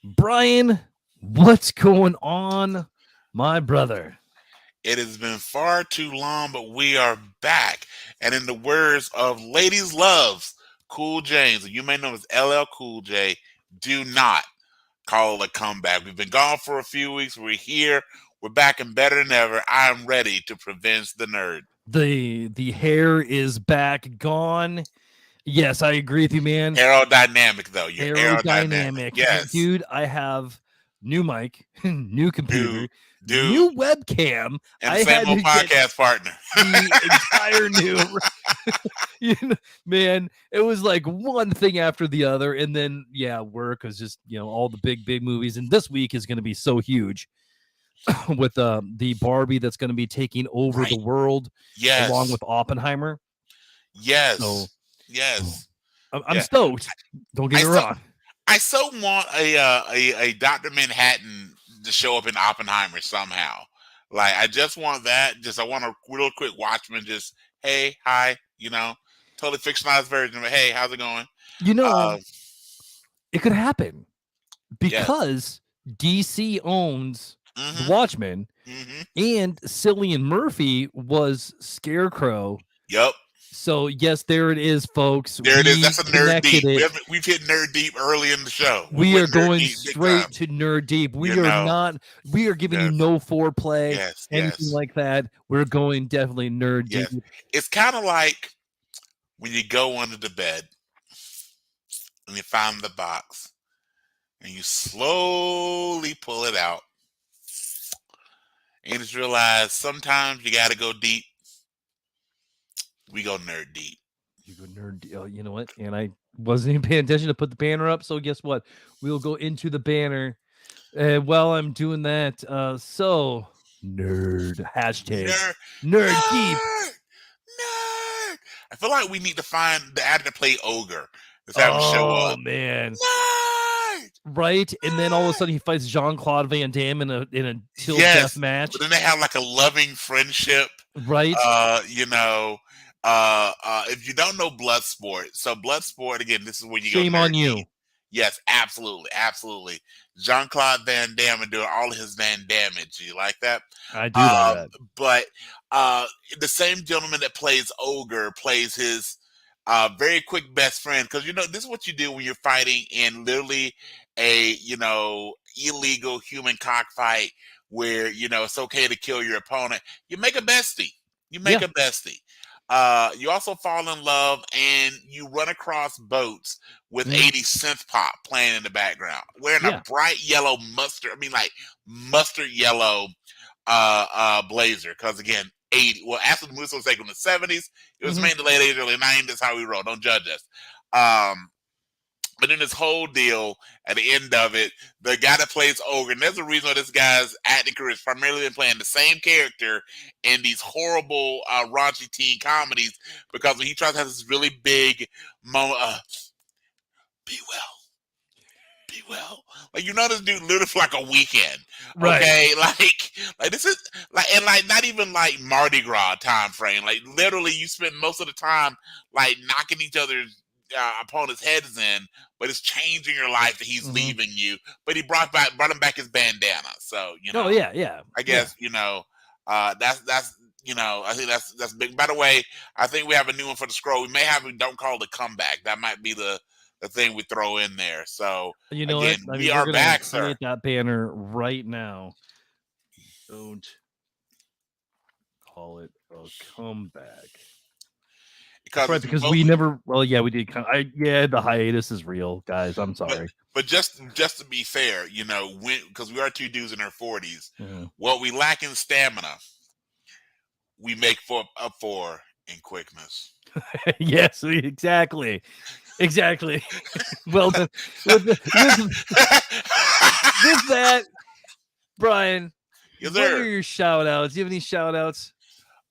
Brian, what's going on, my brother? It has been far too long, but we are back. And in the words of Ladies Loves, Cool James, you may know him as LL Cool J, do not call it a comeback. We've been gone for a few weeks. We're here. We're back and better than ever. I am ready to prevent the nerd. The hair is back gone. Yes, I agree with you, man. Aerodynamic, though. You're aerodynamic. Aerodynamic. Yes. Dude, I have new mic, new Dude, computer, dude. new webcam. And the I same had old to get podcast partner. the entire new man, it was like one thing after the other, and then work was just all the big movies, and this week is going to be so huge with the Barbie that's going to be taking over the Right. world along Yes. with Oppenheimer. So Yes. Yes. I'm Yeah. stoked. Don't get I me so wrong. I so want a Doctor Manhattan to show up in Oppenheimer somehow. Like I just want that. Just I want a real quick Watchmen. Just hey, hi, totally fictionalized version. But hey, how's it going? You know, Uh, it could happen yes. because DC owns the Mm-hmm. Watchmen, Mm-hmm. and Cillian Murphy was Scarecrow. Yep. So yes, there it is, folks. There it is. We That's a nerd connected deep. it. We've hit nerd deep early in the show. We We are went nerd going deep big time. straight to nerd deep. You We are know. not. We are giving you Yes. no foreplay, Yes. anything Yes. like that. We're going definitely nerd deep. Yes. It's kind of like when you go under the bed and you find the box and you slowly pull it out and you just realize sometimes you got to go deep. We go nerd deep. You go nerd. You know what? And I wasn't even paying attention to put the banner up. So guess what? We'll go into the banner. While I'm doing that, so nerd hashtag Nerd, nerd deep. nerd, nerd. I feel like we need to find the actor to play Ogre. Let's have him show Oh up. man, Nerd, right? And then all of a nerd. sudden he fights Jean Claude Van Damme in a till death Yes, match, but then they have like a loving friendship. right? Uh, you know, if you don't know Bloodsport, so Bloodsport again, this is when you go Shame on nerd deep. you. Yes, absolutely, absolutely. Jean Claude Van Damme and doing all of his Van Damage. You like that? I do like that. But the same gentleman that plays Ogre plays his very quick best friend, because this is what you do when you're fighting in literally a illegal human cockfight where it's okay to kill your opponent. You make a bestie. You make Yeah. a bestie. You also fall in love and you run across boats with Mhm. 80 synth pop playing in the background, wearing a Yeah. bright yellow mustard yellow blazer. Because again, 80. Well, after the movie was taken in the 70s, it was Mhm. made in the late 80s, early 90s. That's how we roll. Don't judge us. But then this whole deal, at the end of it, the guy that plays Ogre, and there's a reason why this guy's acting career is primarily been playing the same character in these horrible, raunchy teen comedies, because when he tries to have this really big moment, be well, be well. Like this dude literally for like a weekend. Right. Okay, like this is and not even like Mardi Gras time frame. Like literally, you spend most of the time like knocking each other's opponents' heads in, but it's changing your life that he's Mhm. leaving you. But he brought him back his bandana. So Oh yeah, yeah, I yeah. guess that's I think that's big. By the way, I think we have a new one for the scroll. We may have don't call it a comeback. That might be the thing we throw in there. So You know what? again, I we mean, we're are gonna back, sir. create that banner right now. Don't call it a comeback. That's Because right, it's because we mostly, never. Well, yeah, we did. The hiatus is real, guys. I'm but sorry. but just to be fair, because we are two dudes in our 40s, Mhm. what we lack in stamina, we make up for in quickness. Yes, exactly. Well done. With that, Brian, Yes, what are sir. your shout outs? Do you have any shout outs?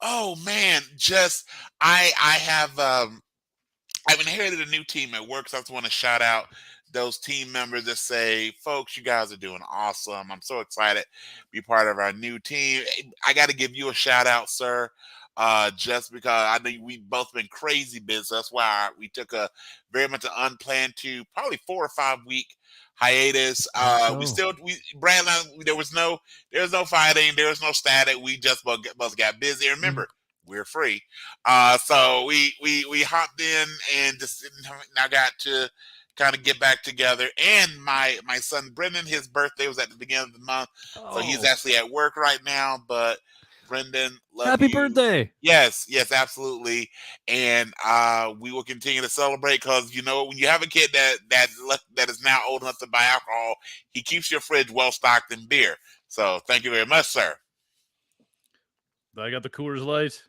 Oh man, just I have I've inherited a new team at work, so I just want to shout out those team members that say, folks, you guys are doing awesome. I'm so excited to be part of our new team. I got to give you a shout out, sir. just because I think we both been crazy busy. That's why we took a very much an unplanned probably 4 or 5 week hiatus. How'd it We go? still Brad and I, there was no fighting, there was no static. We just both got busy. And Mm. remember, we're free, so we hopped in and just now got to kind of get back together. And my son Brendan, his birthday was at the beginning of the month, so he's Oh, actually at work right now. But Brendan, love happy you. birthday! Yes, yes, absolutely. And we will continue to celebrate because when you have a kid that is now old enough to buy alcohol, he keeps your fridge well stocked in beer. So thank you very much, sir. I got the Coors Light.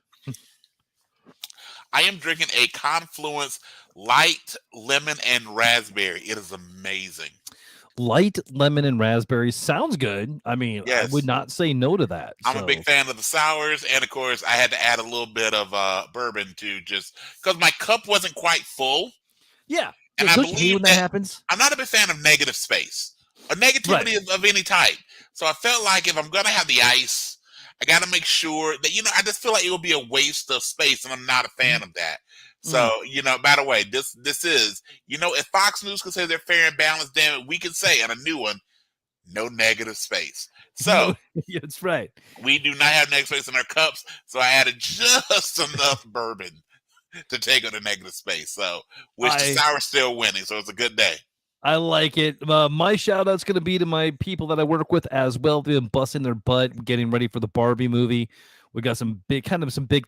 I am drinking a Confluence light lemon and raspberry. It is amazing. Light lemon and raspberry sounds good. I mean, I would Yes. not say no to that. I'm a big So fan of the sours, and of course, I had to add a little bit of bourbon too, just because my cup wasn't quite full. yeah, And yeah. I Don't you hate believe when that that happens? I'm not a big fan of negative space or Right. negativity of any type. So I felt like if I'm gonna have the ice, I got to make sure that I just feel like it would be a waste of space, and I'm not a fan Mm, of that. mm. So by the way, this is if Fox News can say they're fair and balanced, damn it, we can say on a new one, no negative space. So No, yeah, that's right. we do not have negative space in our cups. So I added just enough bourbon to take on the negative space. So which the I sour's still winning. So it's a good day. I like it. My shout out's going to be to my people that I work with as well. They've been busting their butt getting ready for the Barbie movie. We got some big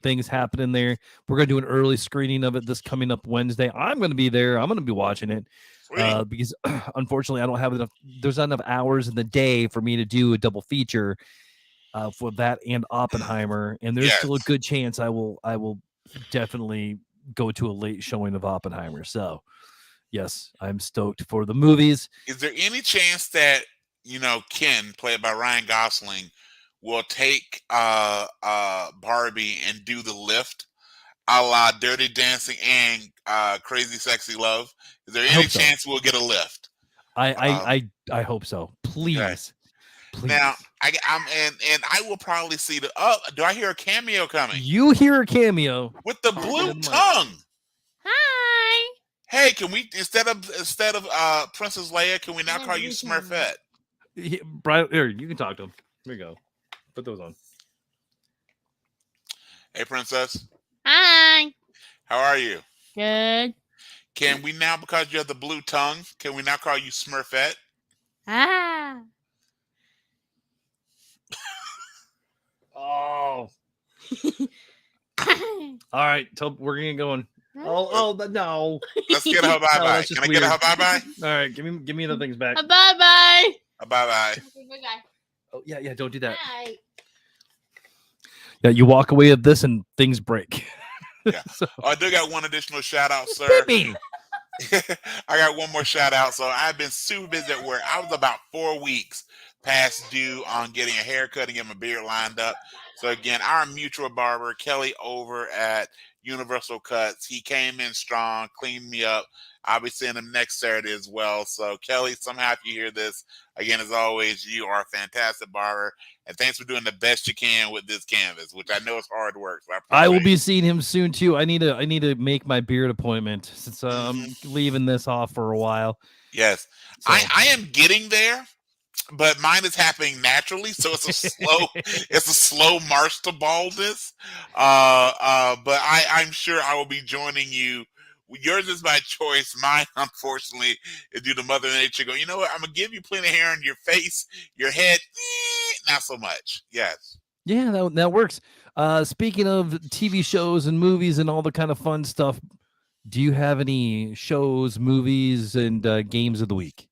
things happening there. We're going to do an early screening of it this coming up Wednesday. I'm going to be there. I'm going to be watching it Sweet. because unfortunately I don't have enough. There's not enough hours in the day for me to do a double feature for that and Oppenheimer. And there's Yes. still a good chance I will definitely go to a late showing of Oppenheimer. So yes, I'm stoked for the movies. Is there any chance that Ken, played by Ryan Gosling, will take Barbie and do the lift, a la Dirty Dancing and Crazy Sexy Love? Is there I any hope so. chance we'll get a lift? I Um, I hope so. okay. Please, Now please. I'm and I will probably see the. Oh, do I hear a cameo coming You hear a cameo with the talking blue to the mic. tongue? Hi. Hey, can we instead of Princess Leia, can we now call you Smurfette? Brian, here, you can talk to him. Here you go. Put those on. Hey, Princess, Hi. how are you? Good. Can we now, because you have the blue tongue, can we now call you Smurfette? Ah. Oh. All right, we're gonna go on. But no. Let's get her bye No, bye. that's just Can I get her weird. bye bye? All right, give me the things back. Bye bye. Bye bye. Oh yeah, don't do that. Hi. Yeah, you walk away of this and things break. Yeah. So, Oh, I do got one additional shout out, sir. hit me. I got one more shout out. So I've been super busy at work. I was about 4 weeks past due on getting a haircut and getting my beard lined up. So again, our mutual barber, Kelly, over at Universal Cuts, he came in strong, cleaned me up. I'll be seeing him next Saturday as well. So Kelly, somehow if you hear this, again, as always, you are a fantastic barber. And thanks for doing the best you can with this canvas, which I know is hard work. So I will appreciate be seeing him soon too. I need to make my beard appointment since I'm leaving this off for a while. Yes. So. I am getting there, but mine is happening naturally, so it's a slow march to baldness. But I'm sure I will be joining you. Yours is my choice. Mine, unfortunately, is due to Mother Nature. Go, you know what? I'm gonna give you plenty of hair on your face, your head, not so much. Yes. Yeah, that works. Speaking of TV shows and movies and all the kind of fun stuff, do you have any shows, movies, and games of the week?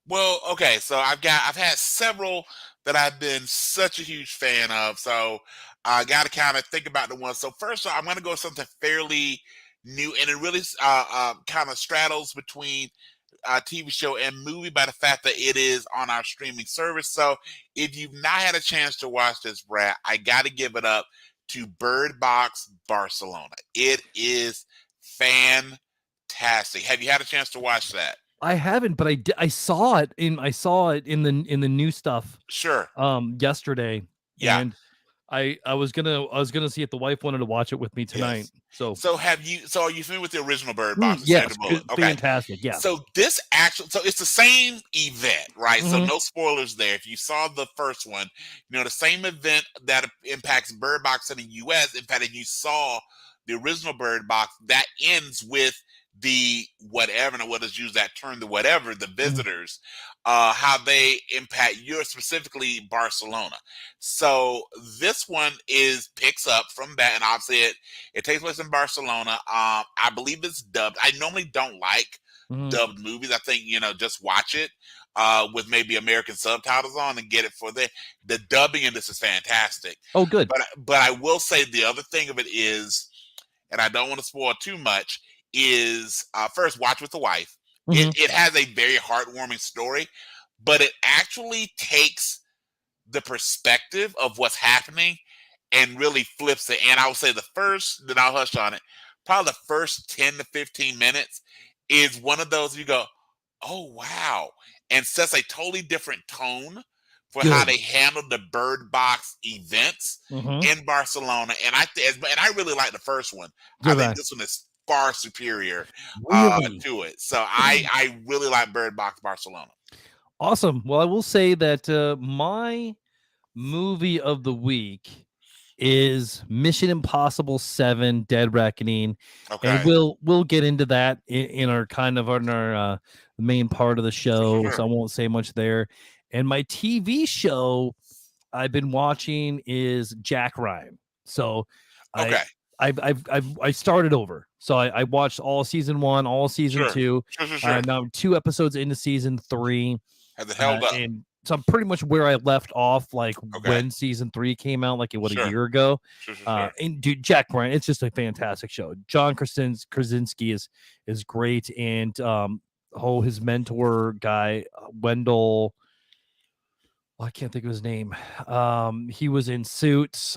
Well, okay, so I've had several that I've been such a huge fan of. So I got to kind of think about the ones. So first, I'm going to go with something fairly new, and it really kind of straddles between TV show and movie by the fact that it is on our streaming service. So if you've not had a chance to watch this, Brad, I got to give it up to Bird Box Barcelona. It is fantastic. Have you had a chance to watch that? I haven't, but I saw it in the new stuff Sure. yesterday, Yeah. and I was gonna see if the wife wanted to watch it with me tonight. Yes. So So are you familiar with the original Bird Box with Sandra yes, Bullock? Okay. fantastic. Yeah. So it's the same event, right? So Mhm. no spoilers there. If you saw the first one, the same event that impacts Bird Box in the US. In fact, if you saw the original Bird Box, that ends with the whatever, and what is use that term, the whatever, the Mhm. visitors, how they impact Europe, specifically Barcelona. So this one picks up from that, and obviously it takes place in Barcelona. I believe it's dubbed. I normally don't like Mhm. dubbed movies. I think just watch it with maybe American subtitles on and get it for the dubbing in this is fantastic. Oh, good. But I will say the other thing of it is, and I don't want to spoil too much, is first watch with the wife. Mhm. It has a very heartwarming story, but it actually takes the perspective of what's happening and really flips it. And I would say then I'll hush on it. Probably the first 10 to 15 minutes is one of those you go, oh wow, and sets a totally different tone for how Good. they handled the Bird Box events Mhm. in Barcelona. And I really like the first one. I Did think I this one is far superior really? to it. So I really like Bird Box Barcelona. Awesome. Well, I will say that my movie of the week is Mission Impossible 7 Dead Reckoning, and Okay. we'll get into that in our main part of the show, Sure. so I won't say much there. And my TV show I've been watching is Jack Ryan. So I Okay. I started over. So I watched all season 1, all season Sure. 2. Sure. I'm now 2 episodes into season 3. Has it held up? And so I'm pretty much where I left off, like Okay. when season 3 came out, like a Sure. year ago. Sure. And dude, Jack Ryan, it's just a fantastic show. John Krasinski is great, and his mentor guy, Wendell. I can't think of his name. He was in Suits.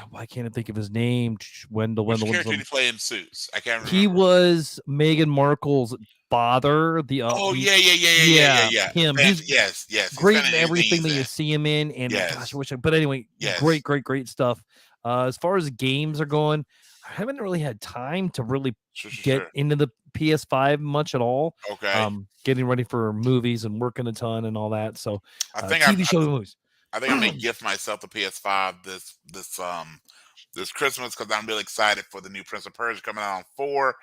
Why can't I think of his name? Which Wendell. character did he play in Suits? I can't He remember. was Meghan Markle's father. Oh The yeah. him. He's Yes. He's great in anything everything he's that you in. see him in. And gosh, Yes. I wish but anyway, Yes. great stuff. As far as games are going, I haven't really had time to really get Sure. into the PS5 much at all. Okay. Getting ready for movies and working a ton and all that. So I think TV show movies. I think I'm gonna gift myself the PS5 this Christmas because I'm really excited for the new Prince of Persia coming out on 4.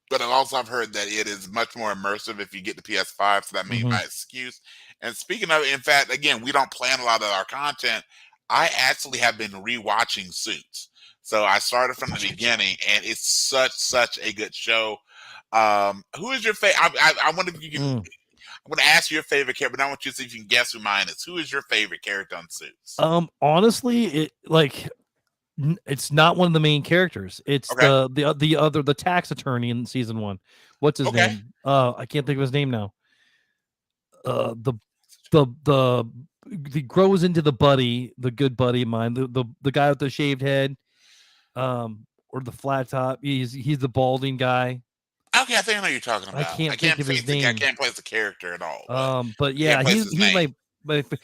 But I've heard that it is much more immersive if you get the PS5, so that may be Mhm. my excuse. And speaking of, in fact, again, we don't plan a lot of our content. I actually have been rewatching Suits, so I started from the beginning, and it's such a good show. Who is your favorite? I wonder if you can. Mm. I'm going to ask you your favorite character, but I want you to see if you can guess who mine is. Who is your favorite character on Suits? Honestly, it's not one of the main characters. It's Okay, the tax attorney in season 1. What's his okay, name? I can't think of his name now. The the he grows into the good buddy of mine, the guy with the shaved head, or the flat top. He's the balding guy. okay. I think I know who you're talking I about. can't think of his I name. can't place the character at all, but But I can't yeah, place his he's name. my Okay,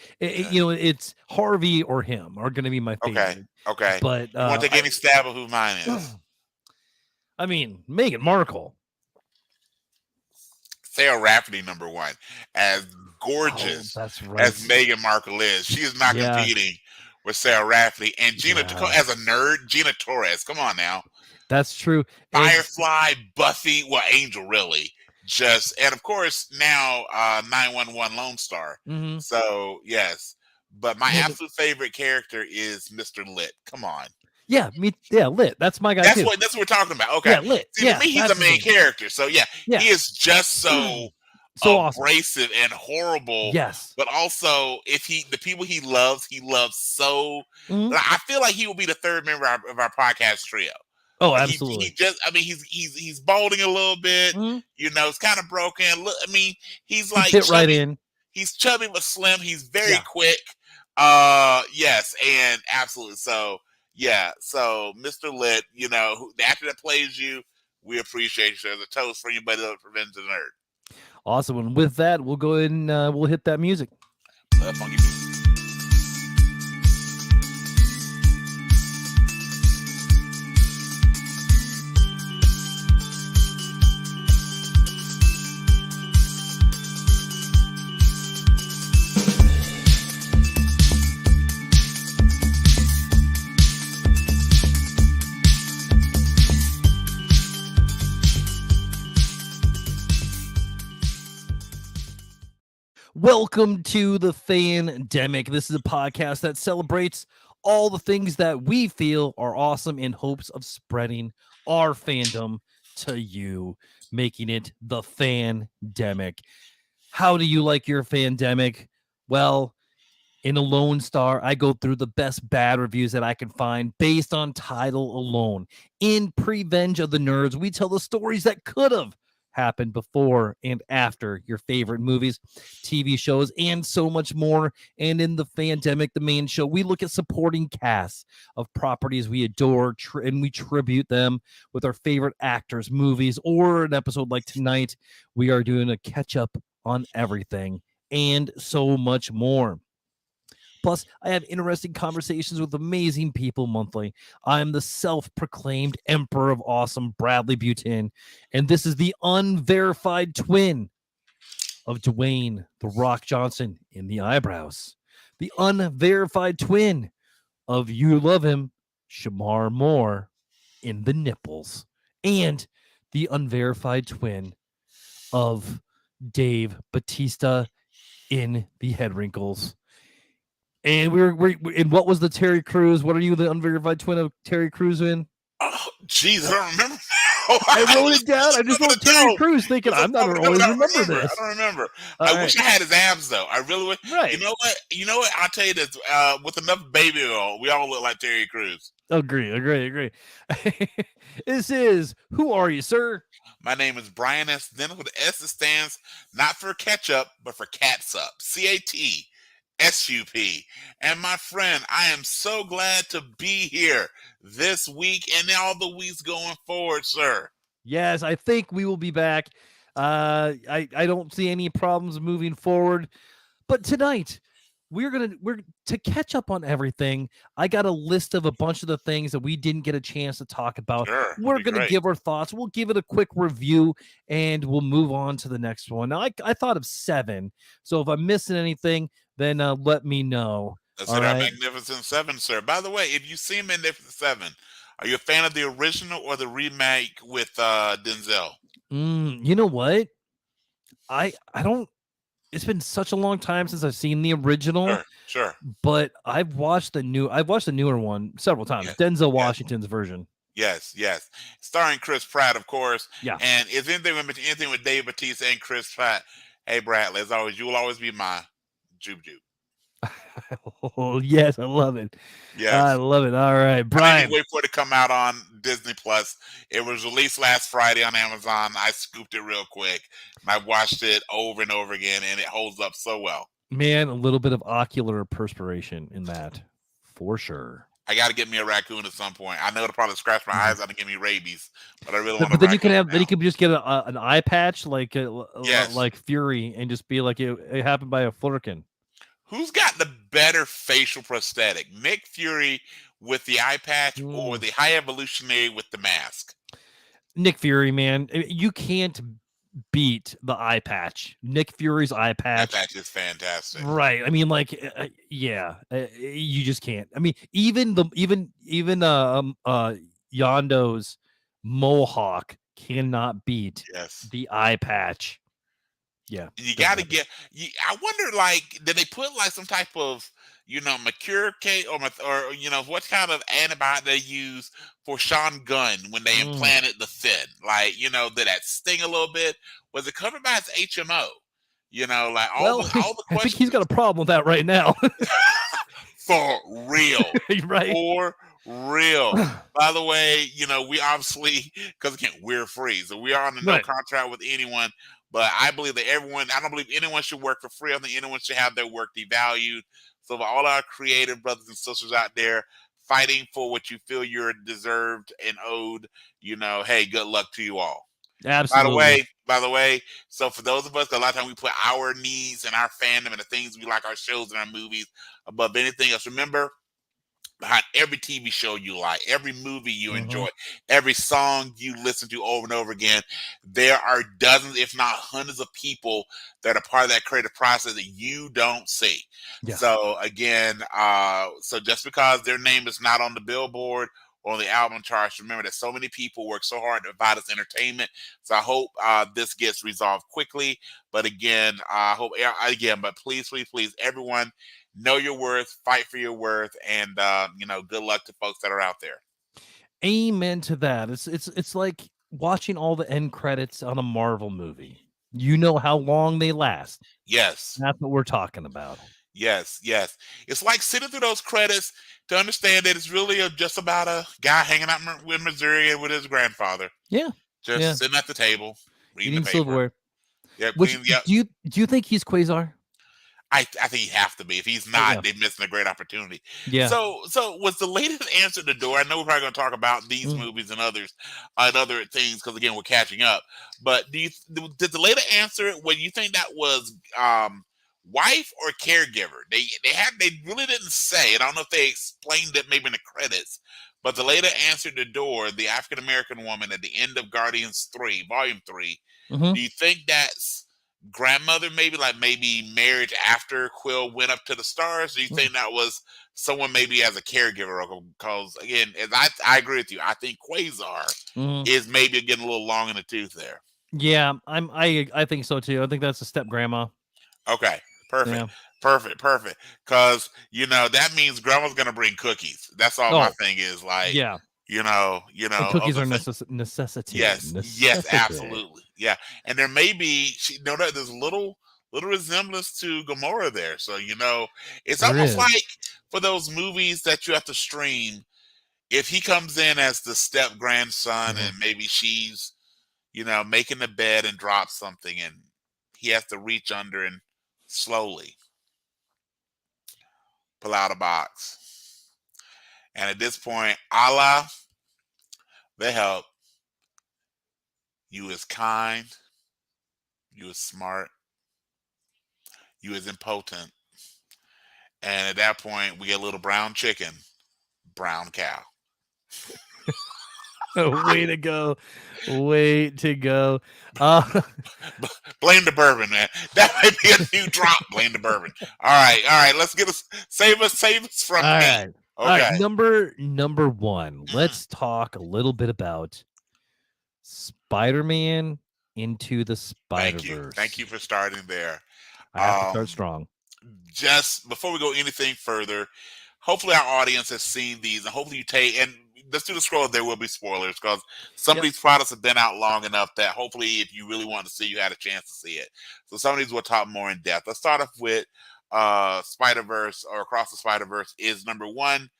it's Harvey or him are going to be my okay, favorite. okay. But You want to take any stab at who mine is? I mean, Meghan Markle. Sarah Rafferty, number 1, as Oh, gorgeous that's as right. Meghan Markle is. She is not Yeah, competing with Sarah Rafferty and yeah, as a nerd. Gina Torres, come on now. that's true. And Firefly, Buffy, well, Angel really. And of course now 911 Lone Star. mhm. So yes, but my Yeah, absolute favorite character is Mr. Lit. Come on, Lit. That's my guy too. that's what we're talking about. Okay, Yeah, Lit. see to Yeah, me he's that's the his main name. character. So yeah, Yeah, he is just so so awesome. abrasive and horrible. Yes. But also, the people he loves so. Mhm. I feel like he will be the third member of our podcast trio. Oh, Like absolutely. he just, I mean, he's balding a little bit, Mhm. it's kind of broken. Look, I mean, he's He like fit right chubby. in. He's chubby but slim. He's very Yeah. quick. Yes, and absolutely. So yeah, so Mr. Lit, the actor that plays you, we appreciate you. There's a toast for anybody that prevents the nerd. Awesome. And with that, we'll go ahead and we'll hit that music. Funky beat. Welcome to the Fandemic. This is a podcast that celebrates all the things that we feel are awesome in hopes of spreading our fandom to you, making it the Fandemic. How do you like your Fandemic? Well, in a Lone Star, I go through the best bad reviews that I can find based on title alone. In Prevenge of the Nerds, we tell the stories that could have happened before and after your favorite movies, TV shows, and so much more. And in the Fandemic, the main show, we look at supporting casts of properties we adore and we tribute them with our favorite actors, movies, or an episode like tonight, we are doing a catch up on everything and so much more. Plus, I have interesting conversations with amazing people monthly. I'm the self proclaimed Emperor of Awesome, Bradley Butin, and this is the unverified twin of Dwayne The Rock Johnson in the eyebrows, the unverified twin of You Love Him, Shamar Moore in the nipples, and the unverified twin of Dave Batista in the head wrinkles. And we're and what was the Terry Crews? What are you, the unverified twin of Terry Crews in? Oh, jeez, I don't remember. I wrote it down. I just wrote Terry Crews, thinking I'm not always remember this. I don't remember. All I right. wish I had his abs though. I really would. Right. You know what? I'll tell you this. With enough baby oil, we all look like Terry Crews. Agree. This is Who Are You, Sir? My name is Brian S. Dennis with the S that stands not for ketchup, but for catsup. CATSUP. And my friend, I am so glad to be here this week and all the weeks going forward, sir. Yes, I think we will be back. I don't see any problems moving forward. But tonight, we're to catch up on everything. I got a list of a bunch of the things that we didn't get a chance to talk about. Sure, We're going to give our thoughts. We'll give it a quick review, and we'll move on to the next one. Now, I thought of 7, so if I'm missing anything, then let me know. That's our Magnificent 7, sir. By the way, if you see Magnificent 7, are you a fan of the original or the remake with Denzel? You know what? I don't. It's been such a long time since I've seen the original. Sure. But I've watched the newer one several times. Yes, Denzel Washington's version. Yes. Starring Chris Pratt, of course. Yeah. And is anything with Dave Batista and Chris Pratt? Hey, Bradley, as always, you will always be my Jube. Oh, yes, I love it. Yes. I love it. All right, Brian. I didn't wait for it to come out on Disney Plus. It was released last Friday on Amazon. I scooped it real quick, and I watched it over and over again, and it holds up so well. Man, a little bit of ocular perspiration in that, for sure. I got to get me a raccoon at some point. I know it'll probably scratch my eyes out and give me rabies, but I really want. But then you can have, then you can just get an eye patch like Fury, and just be like it happened by a flurkin. Who's got the better facial prosthetic, Nick Fury with the eye patch or the High Evolutionary with the mask? Nick Fury, man. You can't beat the eye patch. Nick Fury's eye patch. That patch is fantastic. Right. I mean, like, you just can't. I mean, even Yondo's mohawk cannot beat the eye patch. Yeah, you got to get. I wonder, like, did they put like some type of, mercurocate or what kind of antibiotic they use for Sean Gunn when they implanted the fin? Like, did that sting a little bit? Was it covered by his HMO? Like all the questions. I think he's got a problem with that right now. For real, right? For real. By the way, we obviously, because we're free, so we are on no contract with anyone. But I believe that I don't believe anyone should work for free. I think anyone should have their work devalued. So for all our creative brothers and sisters out there fighting for what you feel you're deserved and owed, hey, good luck to you all. Absolutely. By the way, so for those of us, a lot of times we put our needs and our fandom and the things we like, our shows and our movies above anything else. Remember, behind every TV show you like, every movie you enjoy, every song you listen to over and over again, there are dozens, if not hundreds of people that are part of that creative process that you don't see. Yeah. So again, so just because their name is not on the billboard or on the album charts. Remember that so many people work so hard to provide us entertainment. So I hope this gets resolved quickly. But again, I hope again. But please, please, please, everyone, know your worth, fight for your worth, and good luck to folks that are out there. Amen to that. It's like watching all the end credits on a Marvel movie. You know how long they last. Yes. That's what we're talking about. Yes, yes. It's like sitting through those credits to understand that it's really just about a guy hanging out in Missouri with his grandfather, Yeah. just Yeah. sitting at the table, reading the Eating paper. silverware. Yep, Which clean. Yep. do you think he's Quasar? I think he'd have to be. If he's Yeah. not, they're missing a great opportunity. Yeah. So was the latest answer the door? I know we're probably going to talk about these movies and others, and other things because again we're catching up. But did the later answer when you think that was wife or caregiver? They really didn't say. I don't know if they explained it maybe in the credits. But the later answered the door, the African American woman at the end of Guardians 3, Volume 3. Mhm. Do you think that's grandmother, maybe marriage after Quill went up to the stars? Do you think that was someone maybe as a caregiver? Because again, as I agree with you, I think Quasar Mhm. is maybe getting a little long in the tooth there. Yeah, I think so too. I think that's a step grandma. Okay, perfect, Yeah. perfect. Because that means grandma's gonna bring cookies. That's all my Oh, thing is. Like, yeah. And of cookies the are thing. necessity. Yes, Necessity. absolutely. Yeah. And there may be that there's little resemblance to Gamora there. So, it's There almost is. like for those movies that you have to stream, if he comes in as the step grandson Mhm. and maybe she's, making the bed and drops something and he has to reach under and slowly pull out a box. And at this point, Allah, the help, you is kind, you is smart, you is impotent. And at that point, we get a little brown chicken, brown cow. Way to go. Way to go. Uh, Blame the bourbon, man. That might be a new drop. Blame the bourbon. All right. Let's save us from all me. right. All right. Okay. Number one. Mhm. Let's talk a little bit about Spider-Man Into the Thank Spider-Verse. you for starting there. I have to start Um, strong. just before we go anything further, hopefully our audience has seen these, and hopefully you take and let's do the scroll. There will be spoilers because some of Yep. these products have been out long enough that hopefully, if you really want to see, you had a chance to see it. So some of these we'll talk more in depth. Let's start off with Spider Verse or Across the Spider Verse is number one,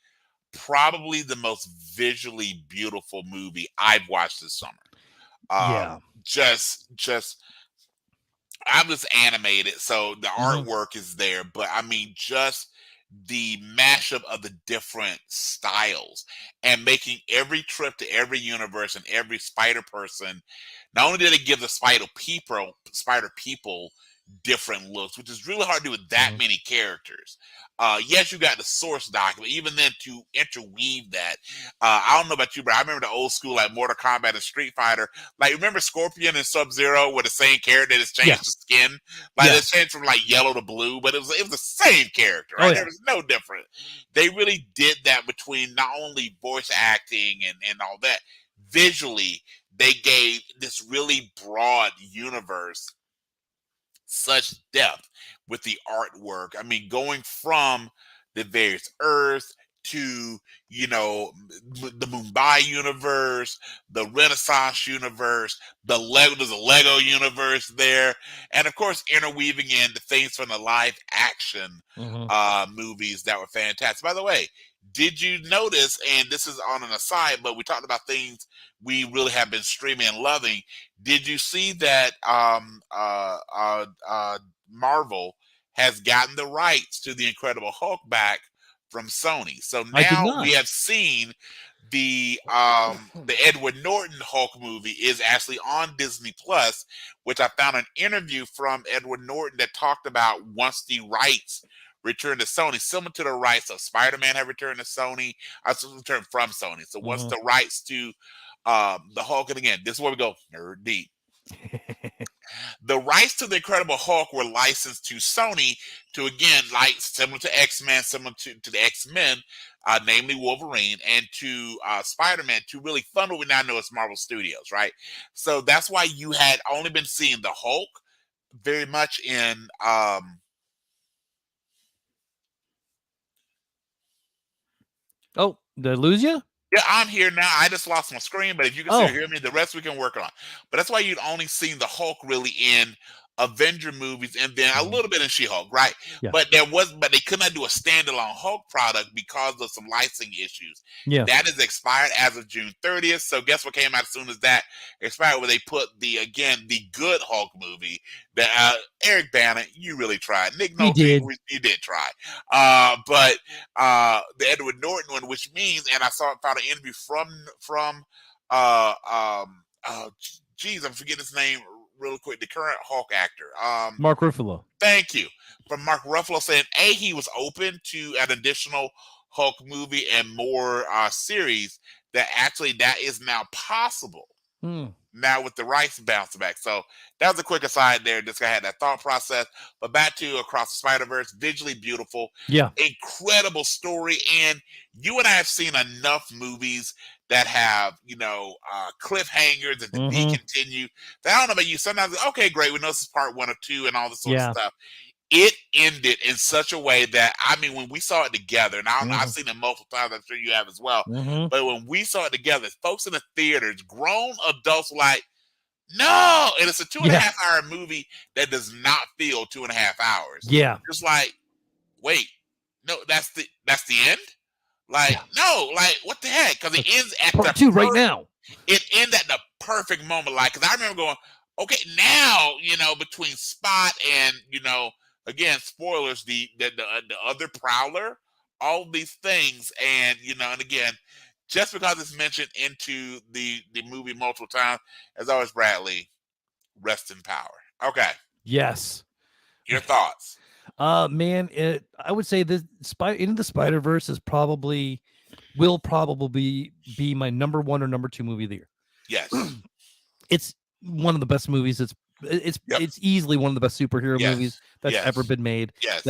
probably the most visually beautiful movie I've watched this summer. Yeah. Just I'm just animated, so the Mhm. artwork is there, but I mean, just the mashup of the different styles and making every trip to every universe and every spider person. Not only did it give the spider people different looks, which is really hard to do with that Mhm. many characters. Yes, you got the source document. Even then, to interweave that, I don't know about you, but I remember the old school like Mortal Kombat and Street Fighter. Like, remember Scorpion and Sub Zero were the same character that has Yeah. changed the skin? Like, Yeah. it's changed from like yellow to blue, but it was the same character, Oh right? yeah. There was no difference. They really did that between not only voice acting and all that, visually, they gave this really broad universe such depth with the artwork. I mean, going from the various Earths to the Mumbai universe, the Renaissance universe, there's a Lego universe there, and of course interweaving in the things from the live action Mhm. movies that were fantastic. By the way, did you notice? And this is on an aside, but we talked about things we really have been streaming and loving. Did you see that Marvel has gotten the rights to the Incredible Hulk back from Sony? So I did now not. we have seen the Edward Norton Hulk movie is actually on Disney Plus, which I found an interview from Edward Norton that talked about once the rights return to Sony, similar to the rights of Spider-Man have returned to Sony. I returned from Sony. So once Mhm. the rights to the Hulk, and again, this is where we go nerd deep. The rights to the Incredible Hulk were licensed to Sony to, again, like similar to X-Men, similar to the X-Men, namely Wolverine, and to Spider-Man, to really fund what we now know as Marvel Studios, right? So that's why you had only been seeing the Hulk very much in Oh, did I lose you? yeah, I'm here now. I just lost my screen, but if you can still Oh, hear me, the rest we can work on. But that's why you'd only seen the Hulk really in Avenger movies and then a Mhm. little bit in She-Hulk, right? Yeah. But they could not do a standalone Hulk product because of some licensing issues. Yeah. That is expired as of June 30th. So guess what came out as soon as that expired? Where they put the good Hulk movie that Eric Bana, you really tried. Nick He Nolte, did. you did try. But the Edward Norton one, which means, and I found an interview from geez, I'm forgetting his name real quick. The current Hulk actor. Mark Ruffalo. Thank you. From Mark Ruffalo saying, he was open to an additional Hulk movie and more series. That is now possible Hmm. now with the rights bounce back. So that was a quick aside there. This guy had that thought process. But back to Across the Spider-Verse, visually beautiful, Yeah. incredible story. And you and I have seen enough movies that have, cliffhangers and to be Mhm. continued. I don't know about you. Sometimes, okay, great. We know this is part 1 or 2 and all this sort of Yeah. stuff. It ended in such a way that, I mean, when we saw it together, and I've seen it multiple times, I'm sure you have as well. Mhm. But when we saw it together, folks in the theaters, grown adults were like, no. And it's a two and a Yeah. half hour movie that does not feel 2.5 hours. Yeah. Just like, wait, no, that's the end? Like, Yeah. no, like, what the heck? Because it ends at Part 2 right now. it ended at the perfect moment. Like, because I remember going, okay, now, between Spot and, again, spoilers, the other Prowler, all these things. And, and again, just because it's mentioned into the movie multiple times, as always, Bradley, rest in power. Okay. Yes. Your thoughts? Man, I would say this Into the Spider-Verse will probably be my number 1 or number 2 movie of the year. Yes. It's one of the best movies. It's Yep. easily one of the best superhero movies that's Yes. ever been made. Yes.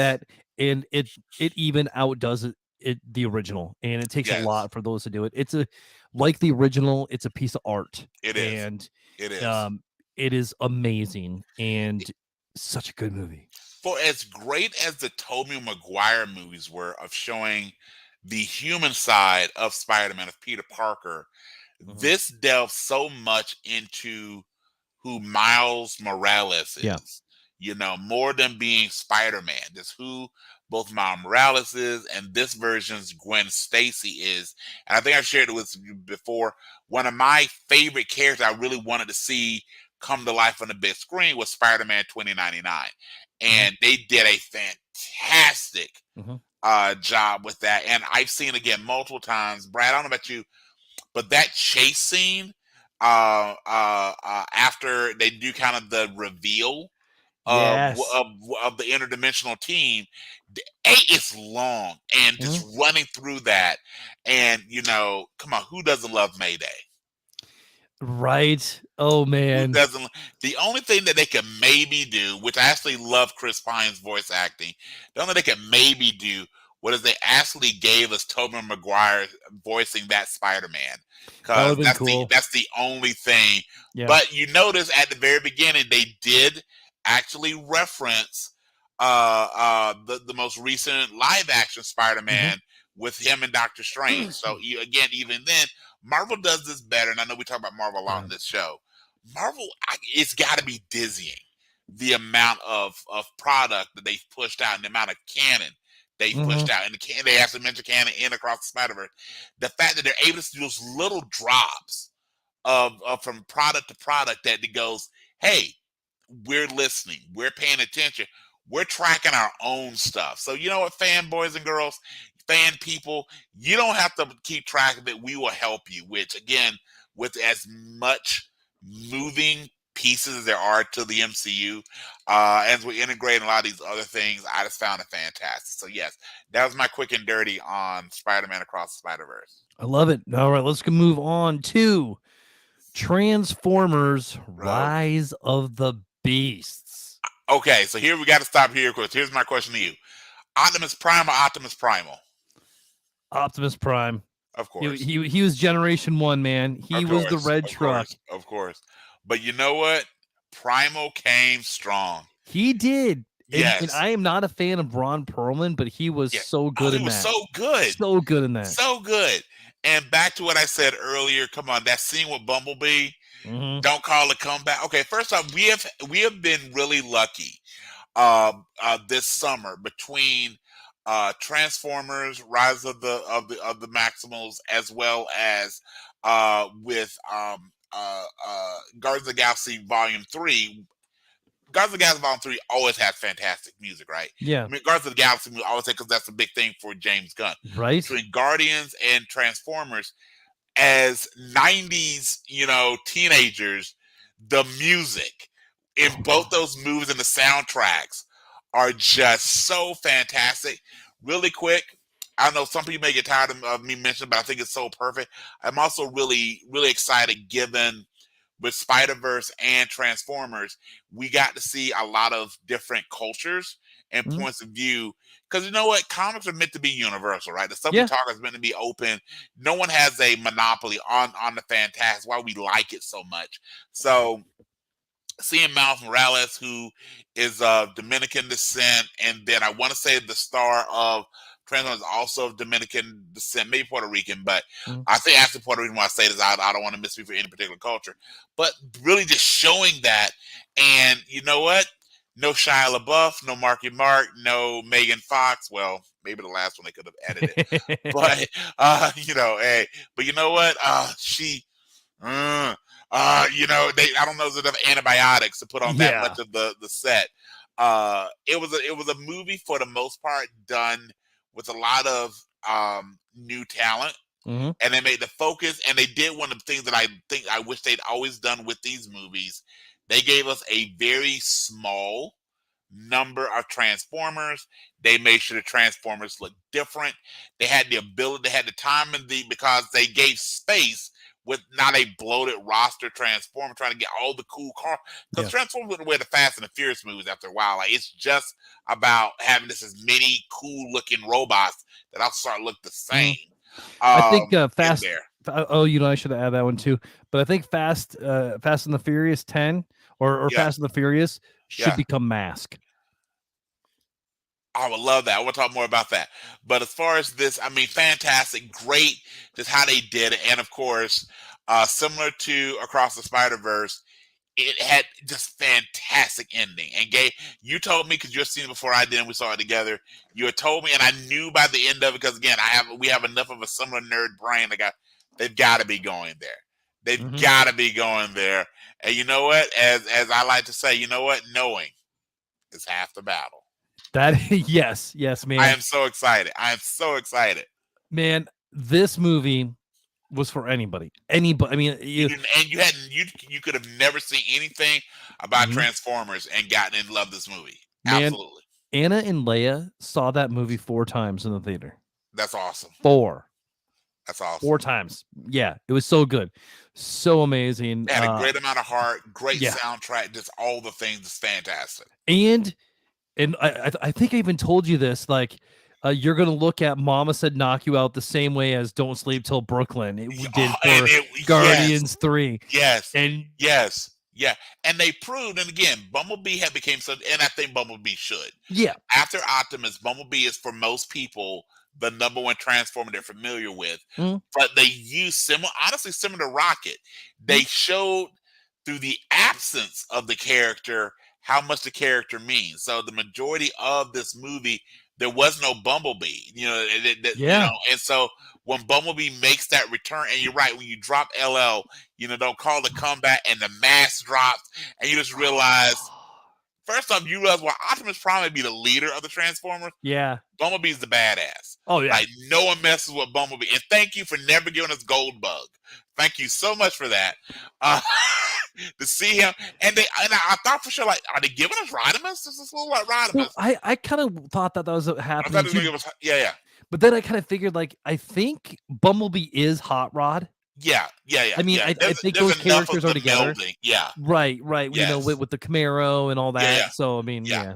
And it even outdoes the original, and it takes a Yes. lot for those to do it. It's like the original, it's a piece of art. It is. And It is. it is amazing and such a good movie. For as great as the Tobey Maguire movies were of showing the human side of Spider-Man, of Peter Parker, this delves so much into who Miles Morales is. Yeah. More than being Spider-Man. Just who both Miles Morales is and this version's Gwen Stacy is. And I think I've shared it with you before. One of my favorite characters I really wanted to see come to life on the big screen was Spider-Man 2099. And they did a fantastic job with that. And I've seen again multiple times. Brad, I don't know about you, but that chase scene after they do kind of the reveal Yes. of the interdimensional team, it's long and just running through that. And come on, who doesn't love Mayday? Right. Oh man. Who doesn't? The only thing that they can maybe do, which I actually love Chris Pine's voice acting, the only thing they can maybe do was they actually gave us Tobey Maguire voicing that Spider-Man. Because that's the only thing. Yeah. But you notice at the very beginning they did actually reference the most recent live action Spider-Man with him and Doctor Strange. So even then, Marvel does this better, and I know we talk about Marvel a lot on this show. Marvel, it's got to be dizzying the amount of product that they've pushed out and the amount of canon they've pushed out. And they actually mentioned canon in Across the Spider-Verse. The fact that they're able to do those little drops of from product to product that it goes, hey, we're listening, we're paying attention, we're tracking our own stuff. So you know what, fanboys and girls, fan people, you don't have to keep track of it. We will help you, which again, with as much moving pieces as there are to the MCU, as we integrate a lot of these other things, I just found it fantastic. So yes, that was my quick and dirty on Spider-Man Across the Spider-Verse. I love it. All right, let's move on to Transformers: Rise of the beasts. Okay, so here we got to stop here because here's my question to you: Optimus Prime or Optimus Primal? Optimus Prime. Of He, course, he, he was Generation 1, man. He of was the course, red of truck. course, of course. But you know what? Primal came strong. He did. And Yes. I am not a fan of Ron Perlman, but he was Yeah. so Oh, good he in was that. so good. So good in that. So good. And back to what I said earlier. Come on, that scene with Bumblebee. Mhm. Don't call it comeback. Okay, first off, we have been really lucky this summer between Transformers, Rise of the Maximals, as well as with Guardians of the Galaxy Volume 3. Guardians of the Galaxy Volume 3 always has fantastic music, right? Yeah. I mean, Guardians of the Galaxy we always say because that's a big thing for James Gunn. Right? Between Guardians and Transformers, as 90s, teenagers, the music in both those movies and the soundtracks are just so fantastic. Really quick, I know some people may get tired of me mentioning, but I think it's so perfect. I'm also really, really excited given with Spider-Verse and Transformers, we got to see a lot of different cultures and Mhm. points of view. Because you know what? Comics are meant to be universal, right? The stuff we Yeah. talk about is meant to be open. No one has a monopoly on the fantastic. Why we like it so much. So seeing Miles Morales, who is of Dominican descent, and then I want to say the star of Transformers is also of Dominican descent, maybe Puerto Rican, but Mhm. I say after Puerto Rican when I say this, I don't want to misspeak for any particular culture. But really just showing that, and you know what? No Shia LaBeouf, no Marky Mark, no Megan Fox. Well, maybe the last one they could have edited, but hey, but you know what? Uh, they I don't know if there's enough antibiotics to put on that Yeah. much of the set. It was a movie for the most part done with a lot of new talent, Mhm. and they made the focus, and they did one of the things that I think I wish they'd always done with these movies. They gave us a very small number of Transformers. They made sure the Transformers looked different. They had the ability, they had the time and because they gave space with not a bloated roster Transformer trying to get all the cool cars. Because Yeah. Transformers went away the Fast and the Furious movies after a while. Like it's just about having this as many cool looking robots that also start to look the same. I think In Fast. there. Oh, I should have added that one too. But I think Fast and the Furious 10 or Yeah, Fast and the Furious should yeah. become Mask. I would love that. I want to talk more about that. But as far as this, I mean, fantastic, great, just how they did it, and of course, similar to Across the Spider Verse, it had just fantastic ending. And Gabe, you told me because you've seen it before I did, and we saw it together. You had told me, and I knew by the end of it because again, we have enough of a similar nerd brain. They've got to be going there. They've Mhm. got to be going there. And you know what? As I like to say, you know what? Knowing is half the battle. That yes, I man. am so excited. I am so excited. Man, this movie was for anybody. Anybody. I mean, You could have never seen anything about Mhm. Transformers and gotten in love this movie. Man, Absolutely. Anna and Leia saw that movie 4 times in the theater. That's awesome. 4 That's awesome. 4 times. Yeah, it was so good. So amazing. They had a great amount of heart, great yeah. soundtrack, just all the things. It's fantastic. And I think I even told you this, like, you're gonna look at Mama Said Knock You Out the same way as Don't Sleep Till Brooklyn. We did for Guardians 3. Yes. And yes. Yeah. And they proved, and again, Bumblebee had became such, and I think Bumblebee should. yeah. After Optimus, Bumblebee is for most people the number one Transformer they're familiar with. Mhm. But they used similar to Rocket. They showed through the absence of the character how much the character means. So the majority of this movie, there was no Bumblebee, Yeah. and so when Bumblebee makes that return, and you're right, when you drop LL, don't call the comeback, and the mask drops, and you just realize, first off, you realize why Optimus Prime would be the leader of the Transformers. Yeah. Bumblebee's the badass. Oh yeah. Like no one messes with Bumblebee. And thank you for never giving us Goldbug. Thank you so much for that. To see him, and I thought for sure, like, are they giving us Rodimus? This is a little like Rodimus. Well, I kind of thought that was I happening thought it was too. gonna give us, yeah. But then I kind of figured, like, I think Bumblebee is Hot Rod. Yeah. I mean, I think There's those enough characters of are the together. melding. Yeah. Right. Yes. With the Camaro and all Yeah. that. So I mean, Yeah. yeah.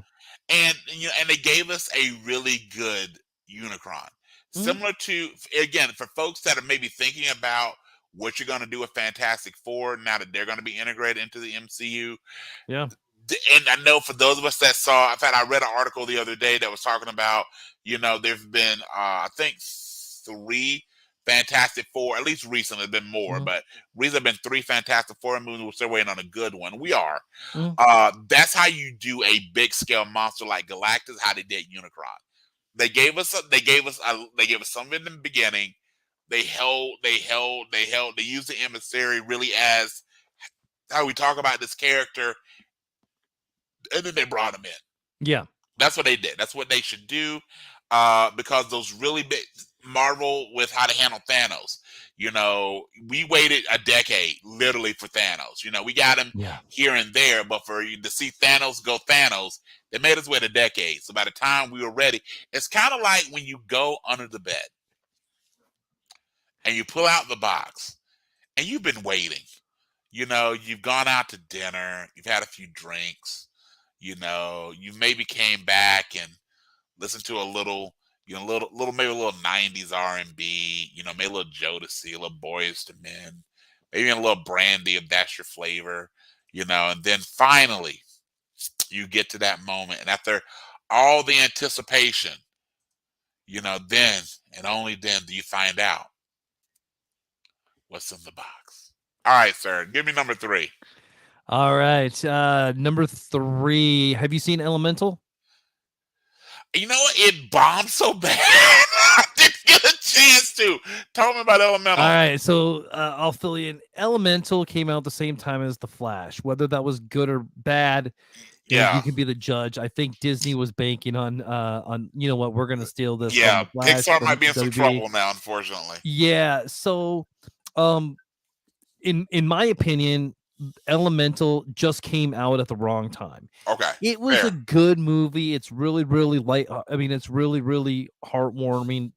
And and they gave us a really good Unicron, Mhm. similar to, again, for folks that are maybe thinking about what you're going to do with Fantastic Four now that they're going to be integrated into the MCU. Yeah. And I know for those of us that saw, in fact, I read an article the other day that was talking about, there've been, I think, three Fantastic Four, at least recently, there's been more, Mhm. but recently been three Fantastic Four movies. We're still waiting on a good one. We are. Mhm. That's how you do a big scale monster like Galactus. How they did Unicron. They gave us some in the beginning. They used the emissary really as how we talk about this character, and then they brought him in. Yeah. That's what they did. That's what they should do. Because those really big Marvel with how to handle Thanos. We waited a decade literally for Thanos. We got him Yeah. here and there, but for you to see Thanos go Thanos, they made us wait a decade. So by the time we were ready, it's kind of like when you go under the bed and you pull out the box and you've been waiting. You've gone out to dinner, you've had a few drinks, you maybe came back and listened to a little, maybe a little 90s R&B, maybe a little Jodeci, a little Boys to Men, maybe a little Brandy if that's your flavor, and then finally you get to that moment. And after all the anticipation, then and only then do you find out what's in the box. All right, sir, give me number 3. All right. Number 3. Have you seen Elemental? You know what? It bombed so bad. I didn't get a chance to. Tell me about Elemental. All right. So I'll fill you in. Elemental came out the same time as The Flash. Whether that was good or bad, Yeah. you can be the judge. I think Disney was banking on you know what, we're gonna steal this from Yeah. The Flash. Pixar From might be in some WB. trouble now, unfortunately. Yeah. So, in my opinion, Elemental just came out at the wrong time. Okay. It was fair. a good movie. It's really, really light. I mean, it's really, really heartwarming.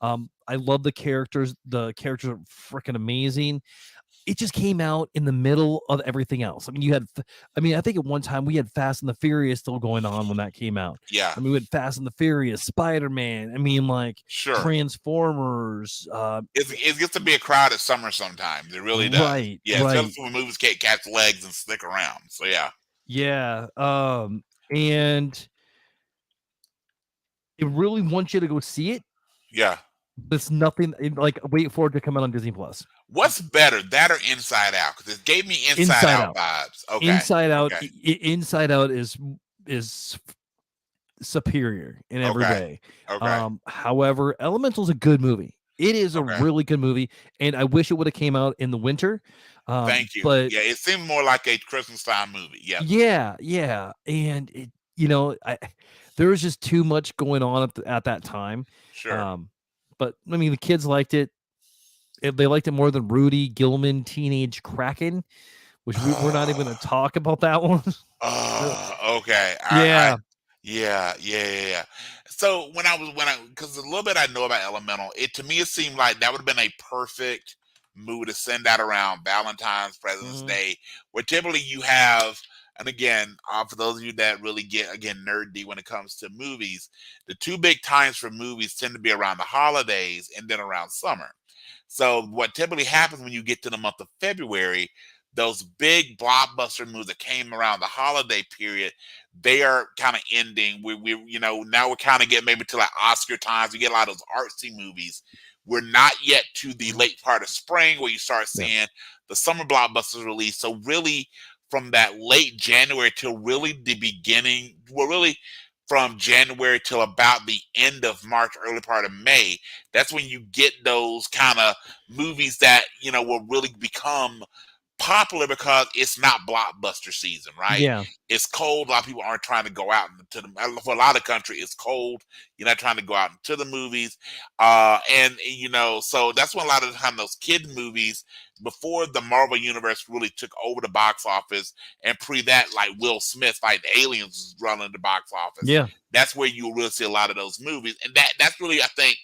I love the characters. The characters are freaking amazing. It just came out in the middle of everything else. I mean, I think at one time we had Fast and the Furious still going on when that came out. Yeah. I mean, we had Fast and the Furious, Spider-Man. I mean, like Sure. Transformers. It gets to be a crowded summer sometimes. It really does. Right. Yeah. Right. Especially when movies can't catch legs and stick around. So yeah. Yeah. And it really wants you to go see it. Yeah. There's nothing like wait for it to come out on Disney Plus. What's better, that or Inside Out? Because it gave me Inside Out vibes. Okay. Inside Out. Okay. Inside Out is superior in every way. Okay. However, Elemental's a good movie. It is a Okay. really good movie, and I wish it would have came out in the winter. Thank you. But yeah, it seemed more like a Christmas time movie. Yeah. yeah, and it, there was just too much going on at that time. Sure. But I mean, the kids liked it. They liked it more than Rudy Gilman Teenage Kraken, which we're not even going to talk about that one. Okay. Yeah. Yeah. So because a little bit I know about Elemental, to me it seemed like that would have been a perfect movie to send out around Valentine's, President's Day, where typically you have, and again, for those of you that really get nerdy when it comes to movies, the two big times for movies tend to be around the holidays and then around summer. So what typically happens when you get to the month of February, those big blockbuster movies that came around the holiday period, they are kind of ending. Now we're kind of getting maybe to like Oscar times. We get a lot of those artsy movies. We're not yet to the late part of spring where you start seeing the summer blockbusters release. So really from that late January till really the beginning, really from January till about the end of March, early part of May, that's when you get those kind of movies that, will really become popular because it's not blockbuster season, right? Yeah. It's cold. A lot of people aren't trying to go out for a lot of country. It's cold. You're not trying to go out into the movies. So that's when a lot of the time those kid movies before the Marvel universe really took over the box office, and pre that, like Will Smith, like the Aliens was running the box office. Yeah. That's where you'll really see a lot of those movies. And that's really, I think,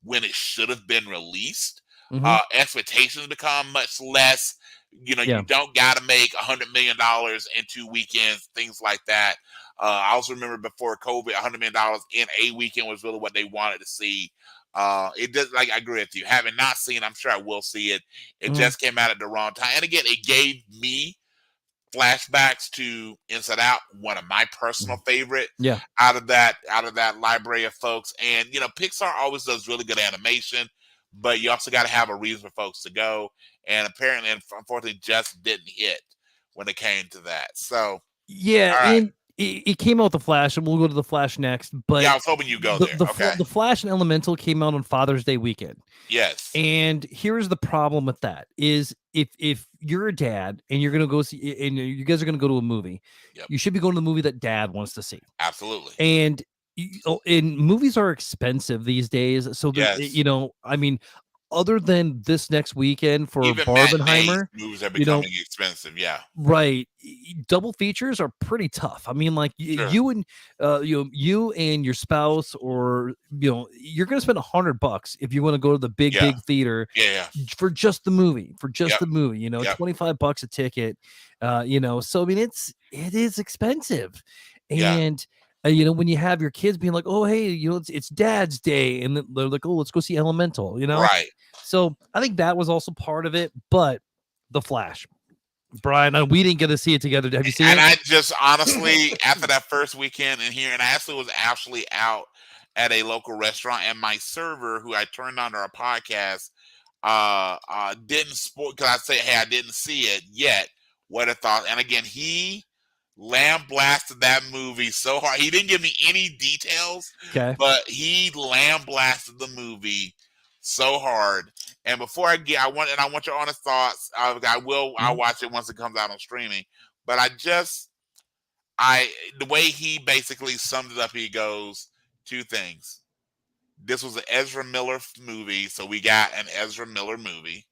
when it should have been released. Mhm. Expectations become much less. You Yeah. don't got to make $100 million in 2 weekends, things like that. I also remember before COVID, $100 million in a weekend was really what they wanted to see. It does, like, I agree with you. Having not seen, I'm sure I will see it. It Mhm. just came out at the wrong time, and again, it gave me flashbacks to Inside Out, one of my personal Mhm. favorite Yeah. out of that library of folks. And Pixar always does really good animation, but you also got to have a reason for folks to go. And apparently, and unfortunately, just didn't hit when it came to that. So, Yeah, all right, and it came out with the Flash, and we'll go to the Flash next. yeah, But I was hoping you go the there. the Okay, Fl- the Flash and Elemental came out on Father's Day weekend. yes, And here's the problem with that is if you're a dad and you're gonna go see and you guys are gonna go to a movie, yep, you should be going to the movie that dad wants to see. absolutely, And and movies are expensive these days. So yes. I mean, other than this next weekend for Even matinee Barbenheimer, movies are you know, becoming expensive. Yeah, right. Double features are pretty tough. I mean, like sure. you and your spouse, or you're gonna spend $100 if you want to go to the Yeah, big theater yeah, yeah. for just the movie, Yep, yep. $25 a ticket. So I mean, it is expensive. Yeah, And when you have your kids being like, oh hey, it's Dad's Day, and then they're like, oh, let's go see Elemental. right. So I think that was also part of it. But the Flash, Brian, we didn't get to see it together. Have you seen And it? I just honestly, after that first weekend in here, and I actually was out at a local restaurant, and my server, who I turned on to our podcast, didn't spoil because I say, hey, I didn't see it yet. What a thought! And again, he lamb blasted that movie so hard. He didn't give me any details, Okay. but he lamb blasted the movie so hard. And before I want your honest thoughts. I'll Mhm. watch it once it comes out on streaming. But the way he basically summed it up, he goes, two things. This was an Ezra Miller movie, so we got an Ezra Miller movie.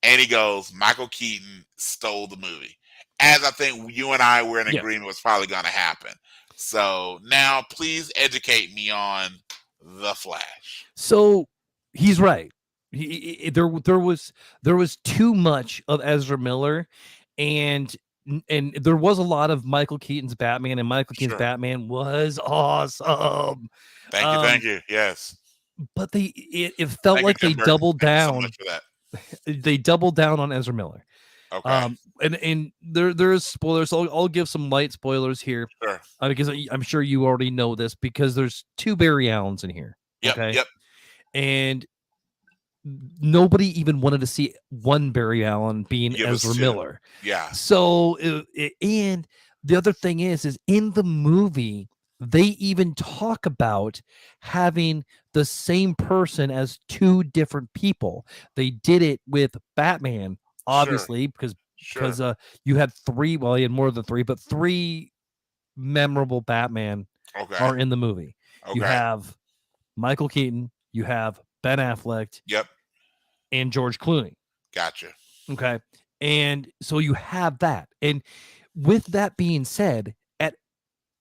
And he goes, Michael Keaton stole the movie. As I think you and I were in Yeah. agreement was probably going to happen. So now please educate me on The Flash. So he's right. There was too much of Ezra Miller, and there was a lot of Michael Keaton's Batman, and Michael Keaton's Sure. Batman was awesome. Thank you. Thank Um, you. Yes. but it felt Thank you, like they Tim Burton. doubled Thank you so down. much for that. They doubled down on Ezra Miller. Okay. And there's spoilers. I'll give some light spoilers here, Sure. because I'm sure you already know this, because there's two Barry Allens in here. Yep. Okay, Yep. and nobody even wanted to see one Barry Allen being Give us Ezra two. Miller. Yeah. So, and the other thing is in the movie, they even talk about having the same person as two different people. They did it with Batman, Sure. obviously, because Sure. you had three. Well, you had more than three, but three memorable Batman Okay. are in the movie. You Okay. have Michael Keaton, you have Ben Affleck, Yep. and George Clooney. Gotcha. Okay. And so you have that. And with that being said, at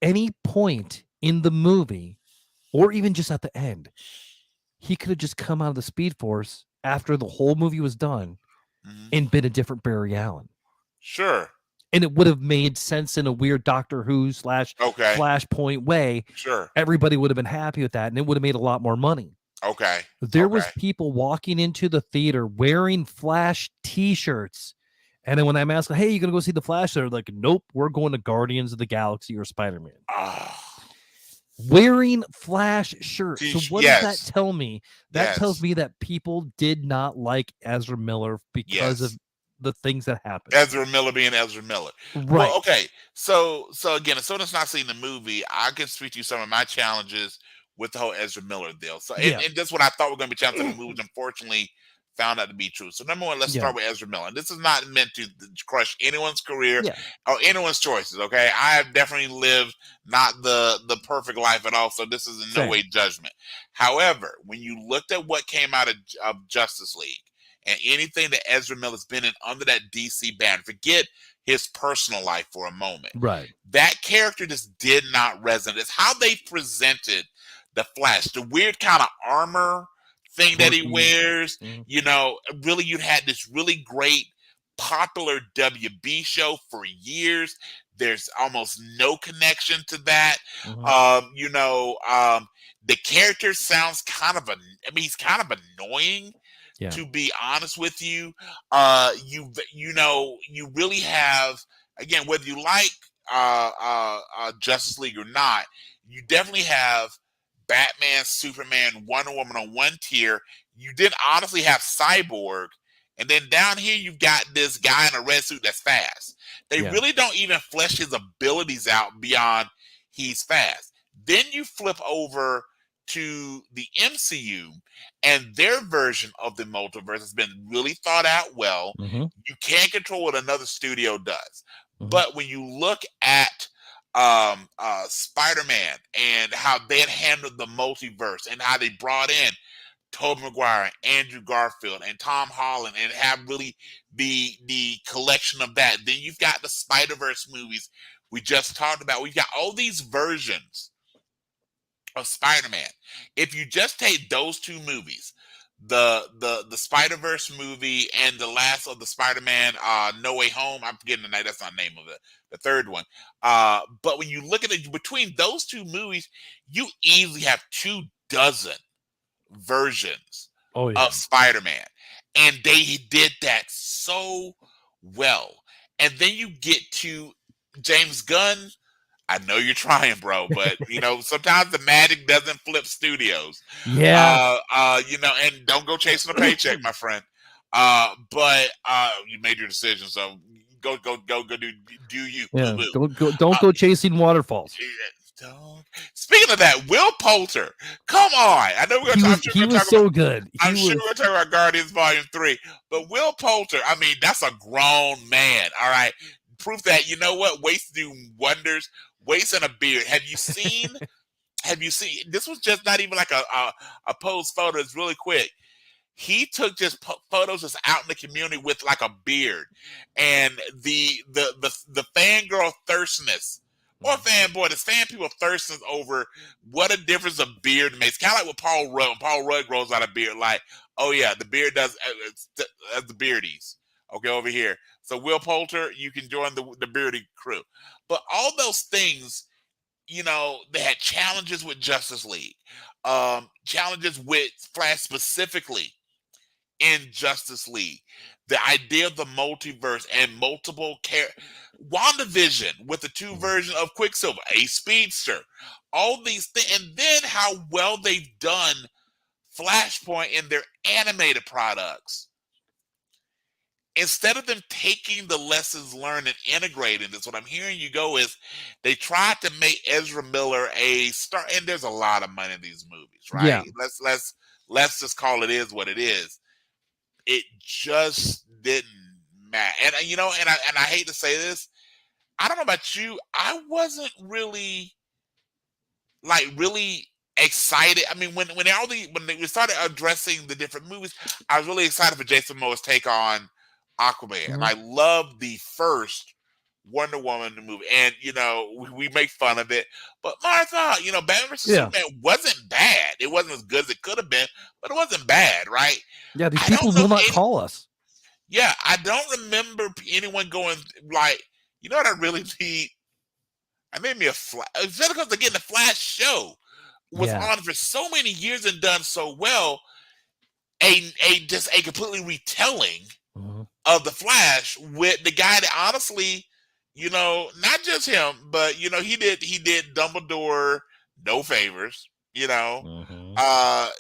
any point in the movie, or even just at the end, he could have just come out of the Speed Force after the whole movie was done Mhm. and been a different Barry Allen. Sure. And it would have made sense in a weird Doctor Who / Okay. Flashpoint way. Sure. Everybody would have been happy with that, and it would have made a lot more money. Okay. There Okay. was people walking into the theater wearing Flash t-shirts. And then when I'm asking, hey, you gonna go see the Flash? They're like, nope, we're going to Guardians of the Galaxy or Spider-Man. Ah. Wearing Flash shirts. So what does Yes. that tell me? That tells Yes. me that people did not like Ezra Miller because of Yes. the things that happened. Ezra Miller being Ezra Miller. Right. Well, okay. So again, as soon as not seeing the movie, I can speak to you some of my challenges with the whole Ezra Miller deal. So Yeah. and that's what I thought were going to be challenges in the movie, unfortunately found out to be true. So number one, let's Yeah. start with Ezra Miller. And this is not meant to crush anyone's career Yeah. or anyone's choices. Okay, I have definitely lived not the perfect life at all. So this is in no Same. way judgment. However, when you looked at what came out of Justice League and anything that Ezra Miller's been in under that DC banner, forget his personal life for a moment. Right. That character just did not resonate. It's how they presented the Flash, the weird kind of armor thing that he quirky. wears. Mhm. Really, you had this really great popular WB show for years. There's almost no connection to that. Mhm. The character sounds I mean, he's kind of annoying, Yeah. to be honest with you. You really have, again, whether you like Justice League or not, you definitely have Batman, Superman, Wonder Woman on one tier. You did honestly have Cyborg, and then down here you've got this guy in a red suit that's fast. They Yeah. really don't even flesh his abilities out beyond he's fast. Then you flip over to the MCU, and their version of the multiverse has been really thought out well. Mhm. You can't control what another studio does. Mhm. But when you look at Spider-Man and how they had handled the multiverse and how they brought in Tobey Maguire, Andrew Garfield, and Tom Holland, and have really the collection of that. Then you've got the Spider-Verse movies we just talked about. We've got all these versions of Spider-Man. If you just take those two movies, the Spider-Verse movie and the last of the Spider-Man No Way Home, I'm forgetting the name, that's not the name of it, the third one. But when you look at it between those two movies, you easily have 24 versions Oh yeah. of Spider-Man. And they did that so well. And then you get to James Gunn. I know you're trying, bro, but sometimes the magic doesn't flip studios. Yeah. And don't go chasing a paycheck, my friend. But you made your decision, so go do you, boo Yeah. boo. Don't Uh, go chasing waterfalls. Dog. Speaking of that, Will Poulter, come on! I know I'm sure He we're gonna was talk about. so good. He I'm sure we're was gonna talk about Guardians Volume 3, but Will Poulter, I mean, that's a grown man. All right, proof that weights do wonders. Weights and a beard. Have you seen? Have you seen? This was just not even like a posed photo. It's really quick. He took just photos just out in the community with like a beard, and the fangirl thirstness or fanboy, the fan people thirsting over what a difference a beard makes. Kind of like with Paul Rudd. When Paul Rudd grows out a beard, like, oh yeah, the beard does the beardies. Okay, over here. So Will Poulter, you can join the beardy crew. But all those things, they had challenges with Justice League, challenges with Flash specifically in Justice League. The idea of the multiverse and multiple WandaVision with the two versions of Quicksilver, a speedster, all these things, and then how well they've done Flashpoint in their animated products. Instead of them taking the lessons learned and integrating this, what I'm hearing you go is they tried to make Ezra Miller a star, and there's a lot of money in these movies, yeah. right? Let's just call it is what it is. It just didn't matter. And and I hate to say this, I don't know about you, I wasn't really excited. I mean, when they started addressing the different movies, I was really excited for Jason Momoa's take on Aquaman. And Mhm. I love the first Wonder Woman movie, and we make fun of it, but Martha, Batman vs Yeah. Superman wasn't bad. It wasn't as good as it could have been, but it wasn't bad, right? Yeah. These I don't people know will if not any. call us. Yeah, I don't remember anyone going like, what I really need. I made me a Flash. Just because again, the Flash show was Yeah. on for so many years and done so well. A completely retelling Mhm. of the Flash with the guy that honestly, not just him, but he did Dumbledore no favors. Mhm. I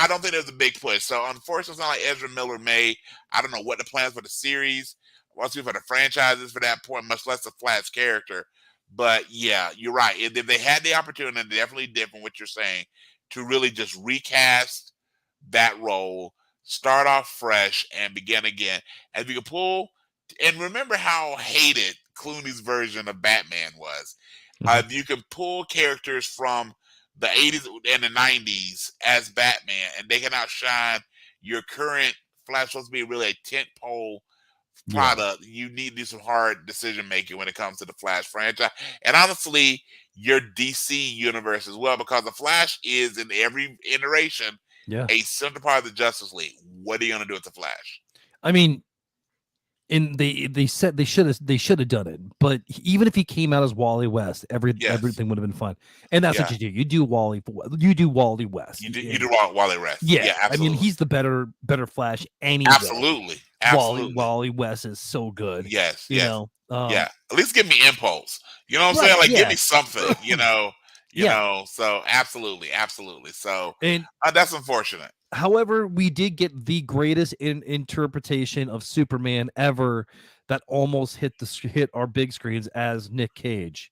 don't think there's a big push. So unfortunately, it's not like Ezra Miller made. I don't know what the plans for the series, what's for the franchises for that point, much less the Flash character. But yeah, you're right. If they had the opportunity, they definitely did from what you're saying, to really just recast that role, start off fresh, and begin again. And we could pull, and remember how hated Clooney's version of Batman was. Mhm. If you can pull characters from the 80s and the 90s as Batman, and they can outshine your current Flash, supposed to be really a tent pole Yeah. product, you need to do some hard decision making when it comes to the Flash franchise. And honestly, your DC universe as well, because the Flash is in every iteration Yeah. a central part of the Justice League. What are you gonna do with the Flash? I mean, and they said they should have done it, but even if he came out as Wally West, Yes, everything would have been fun. And that's what yeah. you do. You do Wally West. You do while they rest. Yeah, Yeah, I mean absolutely, he's the better Flash anyway. absolutely, absolutely. Wally West is so good, Yes, you yes, know. yeah. At least give me impulse. You know what I'm Right, saying? Like, give yeah, me something. yeah. So absolutely, absolutely. So And that's unfortunate. however, we did get the greatest interpretation of Superman ever that almost hit our big screens as Nick Cage.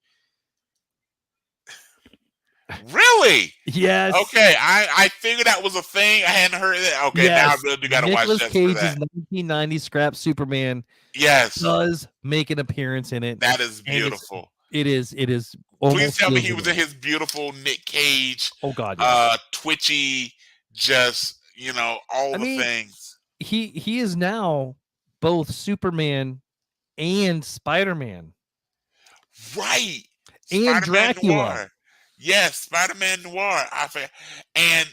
Really? Yes. Okay, I figured that was a thing. I hadn't heard that. Okay, now I Yes, really do got to watch Nicolas just for Cage's that. 1990 scrap Superman Yes, does make an appearance in it, that is and beautiful. it is Please almost tell me feels he was in real. his beautiful Nick Cage, Oh God, yes. twitchy, just all I the mean, things. he is now both Superman and Spider-Man Right, and Spider-Man Dracula. Noir. Yes, Spider-Man Noir. And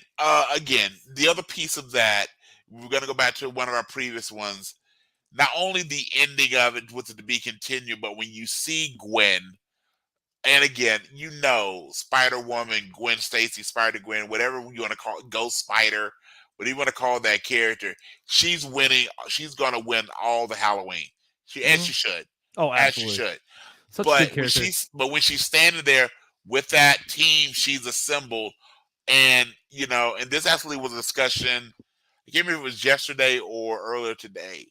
again, the other piece of that, we're gonna go back to one of our previous ones. Not only the ending of it with it to be continued, but when you see Gwen, and again, Spider Woman, Gwen Stacy, Spider Gwen, whatever you want to call it, Ghost Spider, whatever you want to call that character, she's winning. She's gonna win all the Halloween. She Mhm. should, Oh, as she absolutely. should. Such a But good character. when she's standing there with that team she's assembled, and and this actually was a discussion. I can't remember if it was yesterday or earlier today.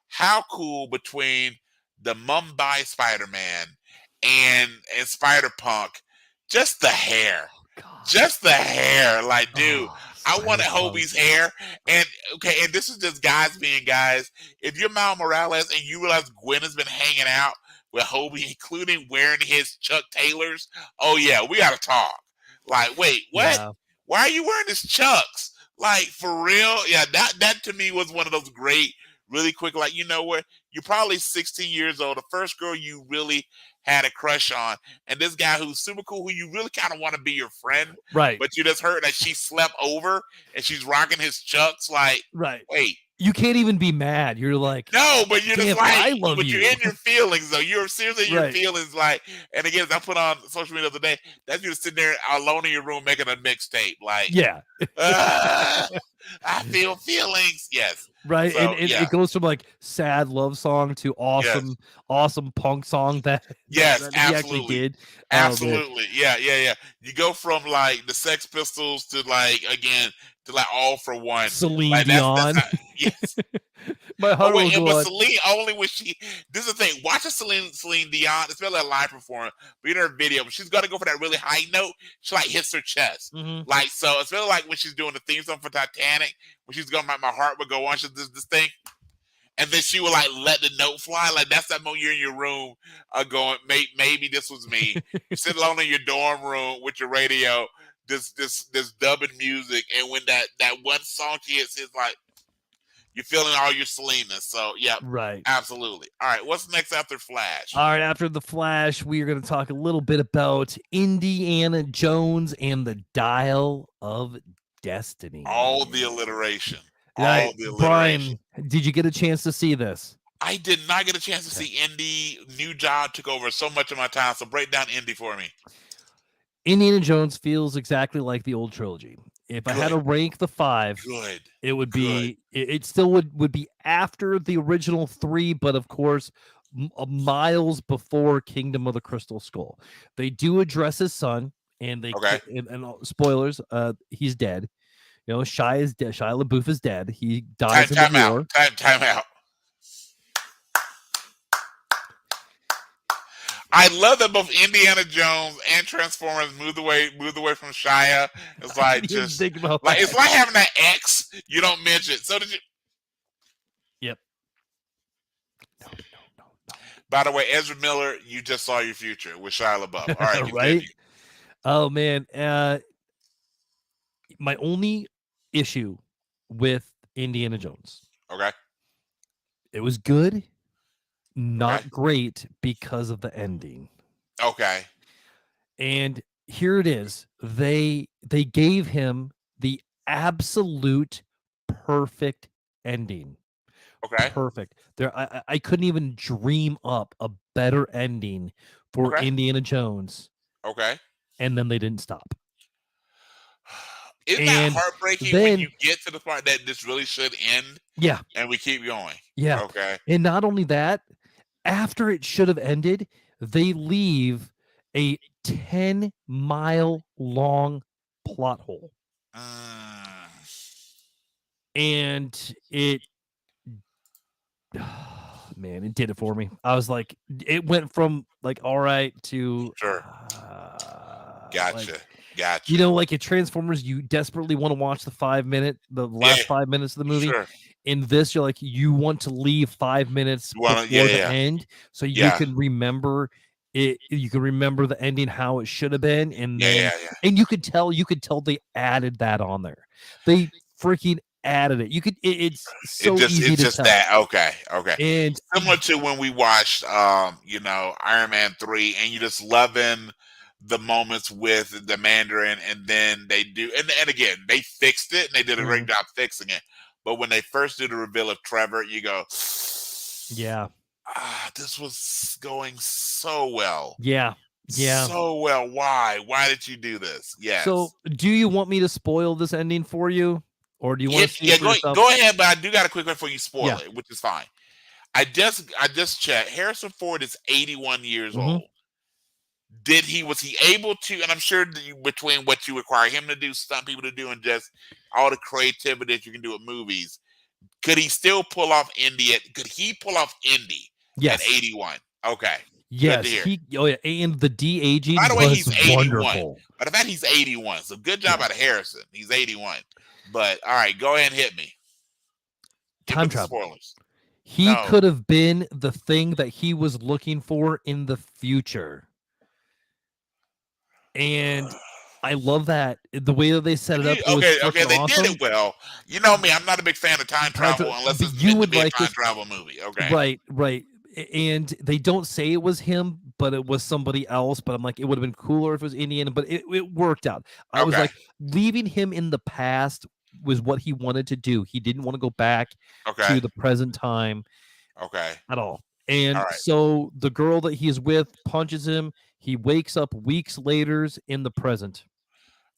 How cool between the Mumbai Spider-Man and Spider-Punk, just the hair. God. Just the hair. Like, dude, Oh, I wanted Spider-Punk. Hobie's hair. And okay, and this is just guys being guys. If you're Miles Morales and you realize Gwen has been hanging out with Hobie, including wearing his Chuck Taylors, oh yeah, we gotta talk. Like, wait, what? Yeah. Why are you wearing his Chucks? Like, for real? Yeah, that to me was one of those great, really quick, like, you know what? You're probably 16 years old, the first girl you really had a crush on, and this guy who's super cool, who you really kind of want to be your friend, Right. but you just heard that she slept over and she's rocking his Chucks. Like, Right. wait, You can't even be mad. You're like, no, but you're just damn, like, I love but you're you. in your feelings though. You're seriously in your Right. feelings. Like, and again, as I put on social media the other day, that's you just sitting there alone in your room making a mixtape. Like, Yeah. I feel feelings. Yes. Right. And So yeah. it goes from like sad love song to Yes. awesome punk song that Yes. that he actually Absolutely. did. Oh man. Absolutely. Yeah. You go from like the Sex Pistols to like again to like All for One. Celine Like that's Dion. how, yes. My Oh heart will wait, go but on. Celine only when she. This is the thing. Watch a Celine Dion, especially a live performance. But in her video, she's gonna go for that really high note. She like hits her chest, Mhm. like so. It's really like when she's doing the theme song for Titanic, when she's going, my heart would go on. She's this thing, and then she would like let the note fly. Like that's that moment you're in your room, going, maybe this was me. You sit alone in your dorm room with your radio, this dubbing music, and when that one song hits, it's like. You're feeling all your Selenas. So, yeah, Right. absolutely. All right. What's next after Flash? All right, after the Flash, we are going to talk a little bit about Indiana Jones and the Dial of Destiny. All the alliteration. Now, All the alliteration. Brian, did you get a chance to see this? I did not get a chance to see Indy. New job took over so much of my time. So break down Indy for me. Indiana Jones feels exactly like the old trilogy. If I had to Good. rank the 5, Good. it would Good. be it still would be after the original 3, but of course miles before Kingdom of the Crystal Skull. They do address his son, and they Okay. and spoilers, he's dead. You know, Shia is dead. Shia LaBeouf is dead. He dies in the war. Time out. I love that both Indiana Jones and Transformers moved away from Shia. It's I like didn't even just think about like that. it's like having that X you don't mention. So did you? Yep. No. By the way, Ezra Miller, you just saw your future with Shia LaBeouf. All right, continue. Right? Oh man. My only issue with Indiana Jones. Okay. It was good, not Okay. great because of the ending. Okay. And here it is. They gave him the absolute perfect ending. Okay. Perfect. I couldn't even dream up a better ending for Okay. Indiana Jones, Okay. and then they didn't stop. Isn't that And heartbreaking when then you get to the part that this really should end yeah, and we keep going? yeah. Okay. And not only that, after it should have ended, they leave a 10-mile long plot hole. Mm, And it man, it did it for me. I was like, it went from like all right to sure. like Gotcha. Gotcha. like in Transformers, you desperately want to watch the Yeah. last 5 minutes of the movie. Sure. In this, you're like, you want to leave 5 minutes You wanna? Yeah. before the Yeah. end, so you Yeah. can remember it. You can remember the ending how it should have been, and Yeah. then Yeah. Yeah. and you could tell they added that on there. They freaking added it. You could. It's so easy It's to just tell, that. Okay. Okay. and Similar to when we watched Iron Man 3, and you just loving the moments with the Mandarin, and then they do and again they fixed it and they did a great Mhm. job fixing it. But when they first do the reveal of Trevor, you go, yeah, this was going so well. yeah, yeah. So well. Why? Why did you do this? So, Yes. do you want me to spoil this ending for you, or do you want to see it Yeah, for yourself? go ahead, but I do got a quick one before you Yeah. spoil it, which is fine. I just checked. Harrison Ford is 81 years Mhm. old. Was he able to? And I'm sure that between what you require him to do, some people to do, and just all the creativity that you can do with movies, could he still pull off Indy? Could he pull off Indy at Yes. 81? Okay, good to Yes, hear. oh, yeah, and the By de-aging the way, was he's 81. wonderful. But the fact he's 81, so good job Yeah. out of Harrison. He's 81. But all right, go ahead and hit me. Give Time us the travel. spoilers. He No. could have been the thing that he was looking for in the future. And I love that. The way that they set it up, it was Okay, freaking they did awesome. it well. You know me, I'm not a big fan of time Time travel travel, unless but it's you meant to would be a like time this. travel movie. Okay. Right, right. And they don't say it was him, but it was somebody else. But I'm like, it would have been cooler if it was Indiana, but it worked out. I was Okay. like, leaving him in the past was what he wanted to do. He didn't want to go back Okay. to the present time Okay. at all. All And right. so the girl that he's with punches him. He wakes up weeks later in the present.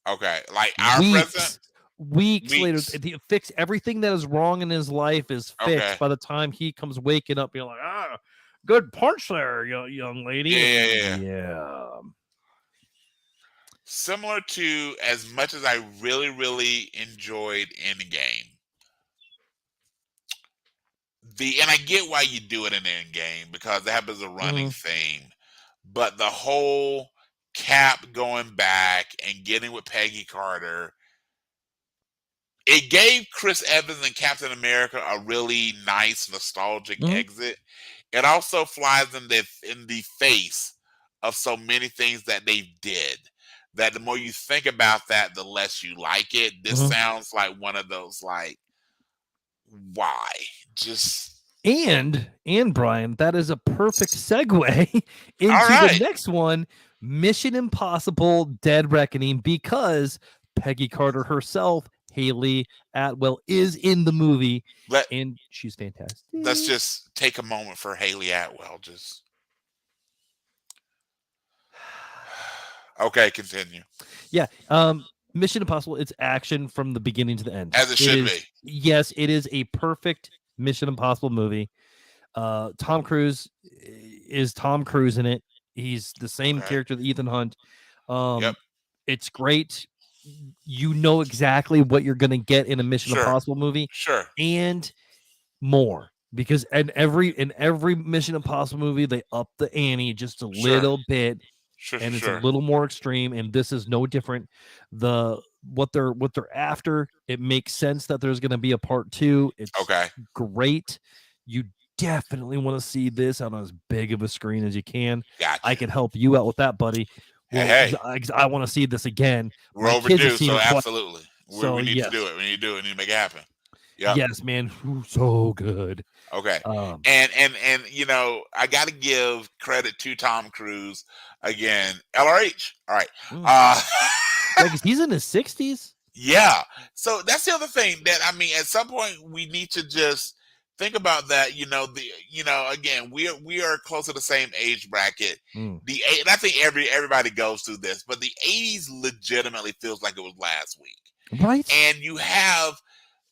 Okay. Like our president? Weeks later, Weeks. fix everything that is wrong in his life is Okay. fixed by the time he comes waking up. You're like, good punch there, young lady. Yeah. Yeah. Similar to as much as I really, really enjoyed Endgame. And I get why you do it in Endgame because that happens a running theme. But the whole Cap going back and getting with Peggy Carter, it gave Chris Evans and Captain America a really nice nostalgic exit. It also flies in the face of so many things that they did. That the more you think about that, the less you like it. This sounds like one of those like, why? Just And Brian, that is a perfect segue all into the right. next one, Mission Impossible: Dead Reckoning, because Peggy Carter herself, Haley Atwell, is in the movie, Let and she's fantastic. Let's just take a moment for Haley Atwell. Just okay, continue. Yeah. Mission Impossible, it's action from the beginning to the end. As it should be. Yes, it is a perfect Mission Impossible movie. Tom Cruise is Tom Cruise in it. He's the same character that Ethan Hunt. Yep. It's great. You know exactly what you're going to get in a Mission Impossible movie. Sure. And more. Because in every Mission Impossible movie, they up the ante just a little bit. And it's a little more extreme, and this is no different. What they're after, it makes sense that there's going to be a part 2. It's great. You definitely want to see this on as big of a screen as you can. Gotcha. I can help you out with that, buddy. Well, hey. I want to see this again. We're overdue, so absolutely. We need to do it. We need to do it. We need to make it happen. Yep. Yes, man. So good. Okay. And I got to give credit to Tom Cruise again. LRH. All right. Yeah, because he's in his 60s. Yeah. So that's the other thing that I mean. At some point, we need to just think about that. Again, we are close to the same age bracket. Mm. And I think everybody goes through this, but the '80s legitimately feels like it was last week. Right? And you have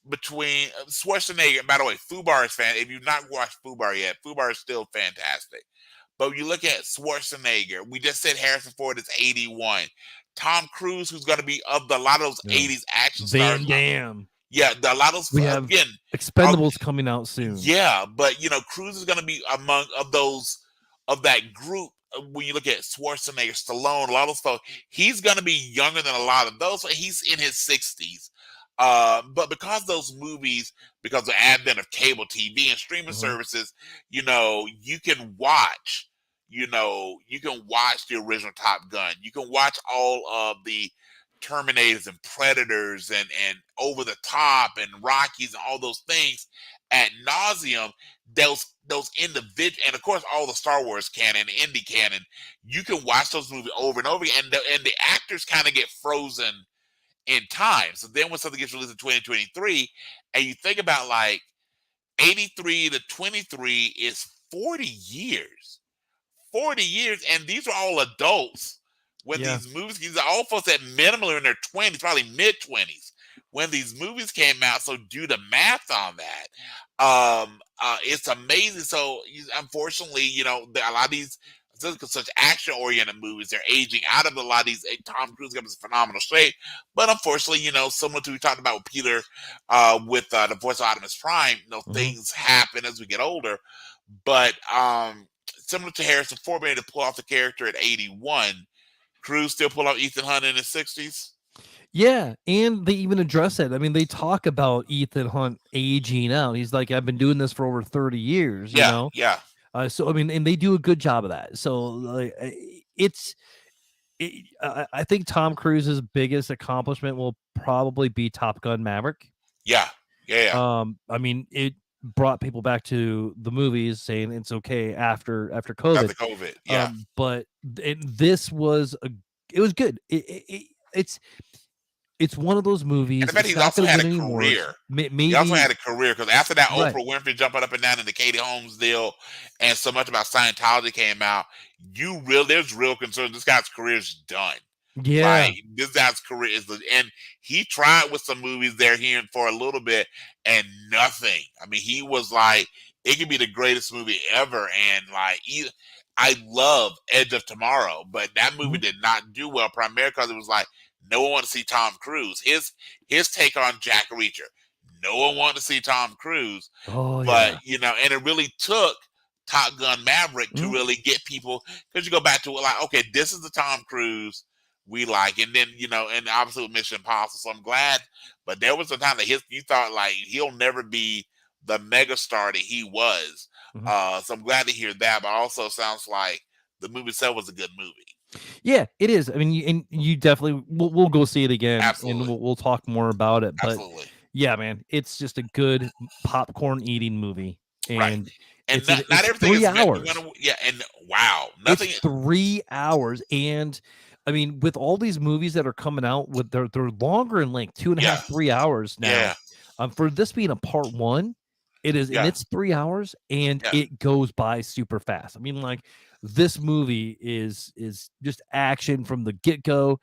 between Schwarzenegger. By the way, Fubar is fan. If you've not watched Fubar yet, Fubar is still fantastic. But when you look at Schwarzenegger, we just said Harrison Ford is 81. Tom Cruise, who's going to be of a lot of those Yeah. 80s action stars. Van Damme. Yeah, a lot of We those, have again, Expendables coming out soon. yeah, but Cruise is going to be among of those of that group. When you look at Schwarzenegger, Stallone, a lot of stuff, he's going to be younger than a lot of those. He's in his 60s. But because those movies, because the advent of cable TV and streaming services, you can watch, you can watch the original Top Gun. You can watch all of the Terminators and Predators and Over the Top and Rockies and all those things at nauseum. Those individual, and of course all the Star Wars canon, indie canon, you can watch those movies over and over again, and the actors kind of get frozen in time. So then when something gets released in 2023, and you think about like 83 to 23 is 40 years. 40 years, and these are all adults when Yeah. these are all folks that minimally in their 20s, probably mid 20s when these movies came out. So do the math on that. It's amazing. So unfortunately, a lot of these such action-oriented movies, they're aging out of a lot of these. Tom Cruise comes in phenomenal shape, but unfortunately, similar to we talked about with Peter, with the voice of Optimus Prime, things happen as we get older. But similar to Harrison Ford being able to pull off the character at 81, Cruise still pull off Ethan Hunt in his 60s. Yeah, and they even address it. I mean, they talk about Ethan Hunt aging out. He's like, I've been doing this for over 30 years, Yeah. So I mean, and they do a good job of that. So like, I think Tom Cruise's biggest accomplishment will probably be Top Gun Maverick. Yeah. I mean, it brought people back to the movies, saying it's okay after COVID. After COVID, yeah. But this was it was good. It's one of those movies. And I bet he's also had a career. Maybe he also had a career because after that Oprah Winfrey jumping up and down in the Katie Holmes deal, and so much about Scientology came out, there's real concern. This guy's career is done. Yeah, like, this guy's career is, and he tried with some movies there here for a little bit, and nothing. I mean, he was like, it could be the greatest movie ever, and like, I love Edge of Tomorrow, but that movie did not do well, primarily because it was like, no one wanted to see Tom Cruise. His take on Jack Reacher. No one wanted to see Tom Cruise. But, and it really took Top Gun Maverick to really get people, because you go back to it like, okay, this is the Tom Cruise we like. And then, and obviously with Mission Impossible. So I'm glad. But there was a time that you thought like he'll never be the megastar that he was. So I'm glad to hear that. But also sounds like the movie itself was a good movie. Yeah, it is. I mean, you definitely we'll go see it again. Absolutely. And we'll talk more about it. But absolutely. Yeah, man, it's just a good popcorn eating movie, and and not everything 3 is hours. And wow, nothing. It's 3 hours, and I mean, with all these movies that are coming out, with they're longer in length, 2.5, 3 hours now. For this being a part one, it is, and it's 3 hours, and it goes by super fast. I mean, like, this movie is just action from the get go.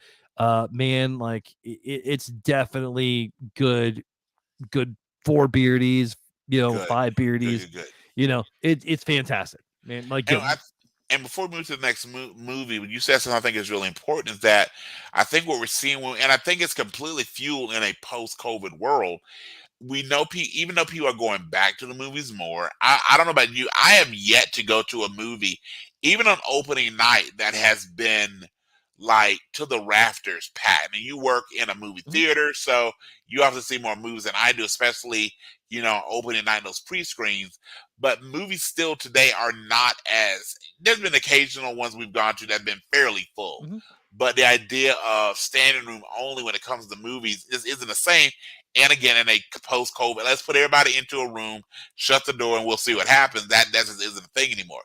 Man, like it's definitely good 4 beardies, 5 beardies. Good. It's fantastic, man. Like, and before we move to the next movie, when you said something I think is really important, is that I think what we're seeing, and I think it's completely fueled in a post-COVID world. We know even though people are going back to the movies more, I don't know about you, I have yet to go to a movie, even on opening night, that has been like to the rafters packed. I mean, you work in a movie theater, so you obviously see more movies than I do, especially, opening night, those pre-screens. But movies still today are not as, there's been occasional ones we've gone to that have been fairly full. But the idea of standing room only when it comes to movies isn't the same. And again, in a post-COVID, let's put everybody into a room, shut the door, and we'll see what happens. That just isn't a thing anymore.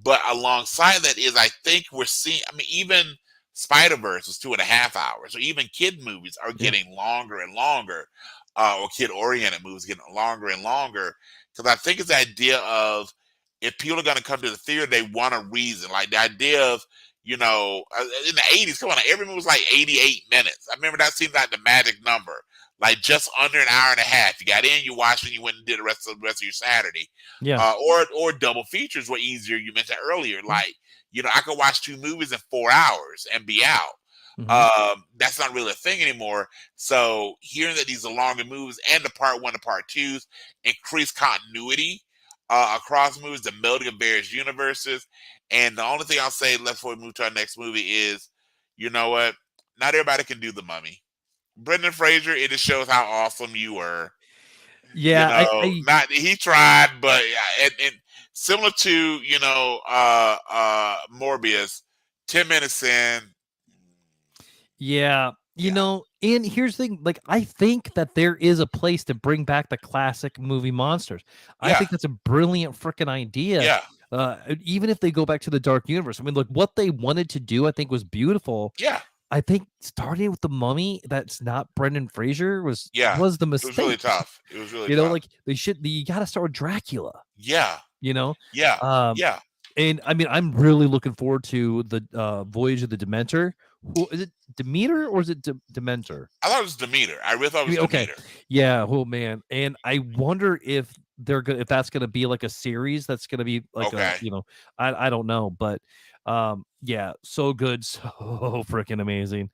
But alongside that is, I think we're seeing, I mean, even Spider-Verse was 2.5 hours. So even kid movies are Yeah. getting longer and longer, or kid-oriented movies getting longer and longer. Because I think it's the idea of, if people are going to come to the theater, they want a reason. Like the idea of, in the 80s, come on, every movie was like 88 minutes. I remember that seemed like the magic number. Like just under an hour and a half. You got in, you watched, and you went and did the rest of your Saturday. Yeah. Or double features were easier. You mentioned earlier, like, I could watch 2 movies in 4 hours and be out. Mhm. That's not really a thing anymore. So hearing that these are longer movies, and the part one to part twos increase continuity across movies, the melding of various universes. And the only thing I'll say left before we move to our next movie is, you know what? Not everybody can do The Mummy. Brendan Fraser, it just shows how awesome you were. Yeah, I Not he tried, but and similar to Morbius, 10 minutes in, yeah, yeah, and here's the thing, like, I think that there is a place to bring back the classic movie monsters. I yeah, think that's a brilliant freaking idea. yeah, Even if they go back to the dark universe. I mean, look, what they wanted to do, I think, was beautiful. yeah, I think starting with the Mummy, that's not Brendan Fraser, was yeah. was the It was really mistake. tough. It was really tough. Like you got to start with Dracula. Yeah, You know, yeah, um, yeah. and I mean, I'm really looking forward to the Voyage of the Dementor. Who is it? Demeter or is it Dementor? I thought it was Demeter. I really thought it I was mean, okay, Demeter. yeah. Oh man, and I wonder if if that's gonna be like a series that's gonna be like Okay. I don't know, but yeah, so good, so freaking amazing.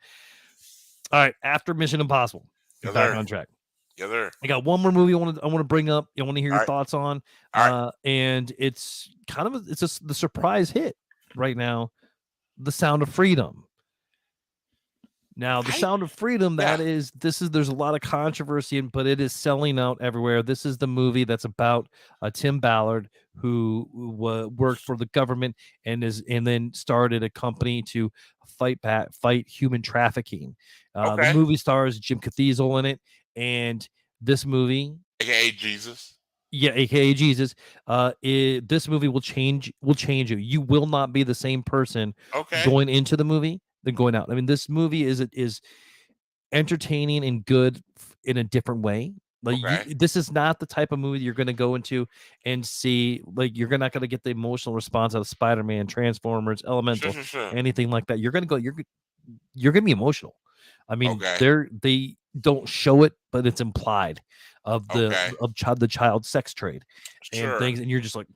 All right, after Mission Impossible, Yes, back sir. on track. Yes, sir. I got one more movie I want to bring up. I want to hear All your right. thoughts on, All right. and it's kind of it's just the surprise hit right now, The Sound of Freedom. Now, The I Sound of Freedom, Yeah. there's a lot of controversy, but it is selling out everywhere. This is the movie that's about Tim Ballard, who worked for the government and then started a company to fight human trafficking. The Okay. movie stars Jim Caviezel in it, and this movie, AKA Jesus. yeah, aka Jesus, this movie will change you. You will not be the same person Okay. going into the movie than going out. I mean, this movie is entertaining and good in a different way. Like Okay. this is not the type of movie you're going to go into and see. Like you're not going to get the emotional response out of Spider-Man, Transformers, Sure, Elemental, sure, sure. anything like that. You're going to go. You're going to be emotional. I mean, Okay. they don't show it, but it's implied of Okay. the child sex trade and Sure. things, and you're just like,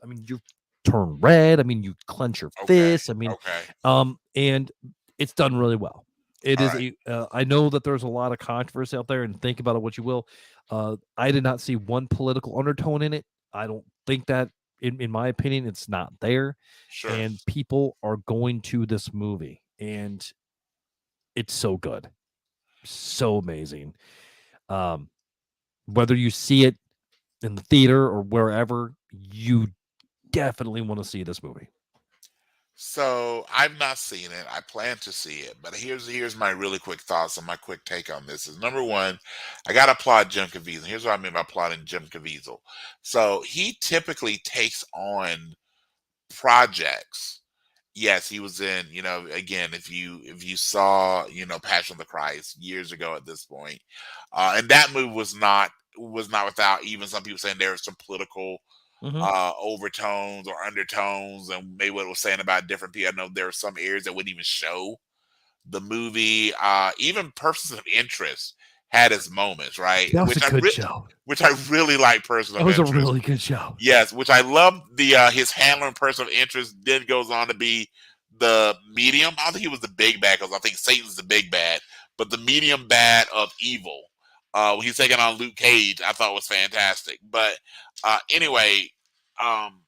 I mean, you turn red. I mean, you clench your Okay. fists. I mean, Okay. and it's done really well. It All is right. I know that there's a lot of controversy out there, and think about it what you will. I did not see one political undertone in it. I don't think that, in my opinion, it's not there. Sure. And people are going to this movie, and it's so good, so amazing. Um, whether you see it in the theater or wherever, you definitely want to see this movie. So I've not seen it. I plan to see it, but here's my really quick thoughts and my quick take on this. Is number one, I got to applaud Jim Caviezel. Here's what I mean by applauding Jim Caviezel. So he typically takes on projects. Yes, he was in. Again, if you saw, Passion of the Christ years ago at this point, and that movie was not without even some people saying there was some political Hmm. overtones or undertones, and maybe what it was saying about different people. I know there were some areas that wouldn't even show the movie. Even Persons of Interest had its moments, right? That was a good show. Which I really like. Person That of was a Interest. really good show. Yes, which I love. The his handler in Person of Interest then goes on to be the medium. I don't think he was the big bad, because I think Satan's the big bad, but the medium bad of evil. When he's taking on Luke Cage, I thought was fantastic. But anyway, um,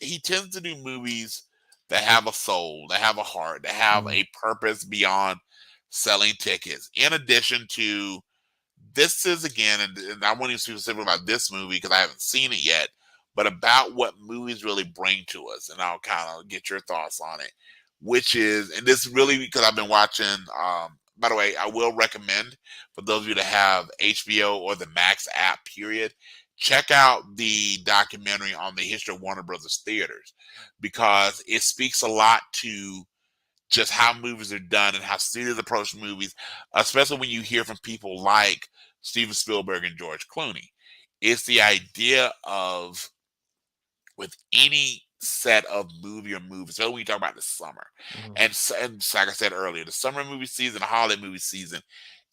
he tends to do movies that have a soul, that have a heart, that have Mhm. a purpose beyond selling tickets. In addition to, this is again, and I won't even speak specifically about this movie because I haven't seen it yet, but about what movies really bring to us, and I'll kind of get your thoughts on it. Which is, and this is really because I've been watching. By the way, I will recommend for those of you that have HBO or the Max app. Period. Check out the documentary on the history of Warner Brothers theaters, because it speaks a lot to just how movies are done and how studios approach movies, especially when you hear from people like Steven Spielberg and George Clooney. It's the idea of, with any set of movie or movies, so when you talk about the summer, Mhm. and like I said earlier, the summer movie season, the holiday movie season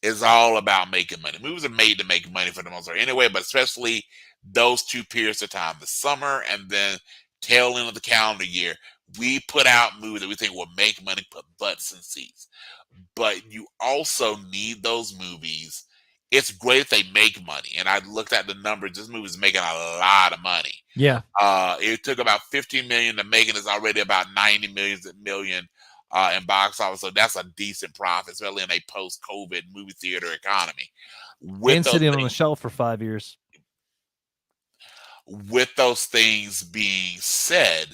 is all about making money. Movies are made to make money for the most part anyway, but especially those two periods of time, the summer and then tail end of the calendar year, we put out movies that we think will make money, put butts in seats. But you also need those movies. It's great if they make money. And I looked at the numbers. This movie's making a lot of money. Yeah. It took about 15 million to make it. It's already about 90 million in box office. So that's a decent profit, especially in a post-COVID movie theater economy. With And those sitting on the things, shelf for 5 years. being said,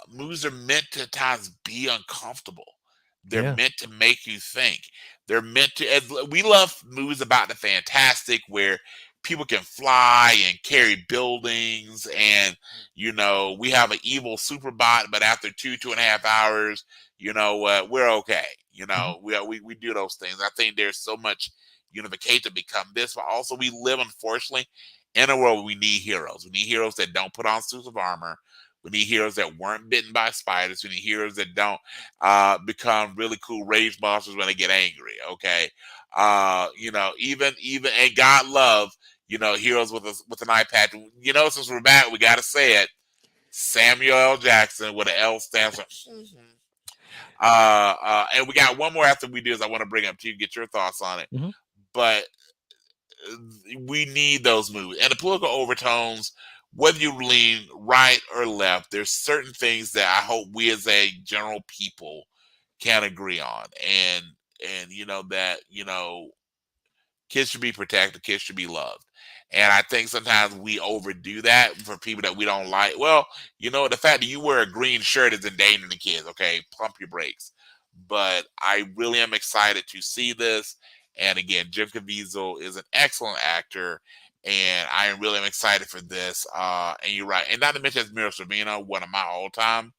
movies are meant to at times be uncomfortable. They're Yeah. meant to make you think. They're meant to. We love movies about the fantastic, where people can fly and carry buildings, and we have an evil super bot, but after 2.5 hours, we're okay. Mhm. We do those things. I think there's so much unification to become this, but also we live, unfortunately, in a world where we need heroes. We need heroes that don't put on suits of armor. We need heroes that weren't bitten by spiders. We need heroes that don't become really cool rage monsters when they get angry. Okay, even and God love heroes with an eye patch. Since we're back, we got to say it. Samuel L. Jackson with an L stands for. And we got one more after we do. Is I want to bring up to you, get your thoughts on it. Mhm. But we need those movies and the political overtones. Whether you lean right or left, there's certain things that I hope we as a general people can agree on, and that kids should be protected, kids should be loved. And I think sometimes we overdo that for people that we don't like. Well, the fact that you wear a green shirt is endangering the kids. Okay, pump your brakes. But I really am excited to see this. And again, Jim Caviezel is an excellent actor, and I am really am excited for this. And you're right, and not to mention Mira Sorvino, one of my all-time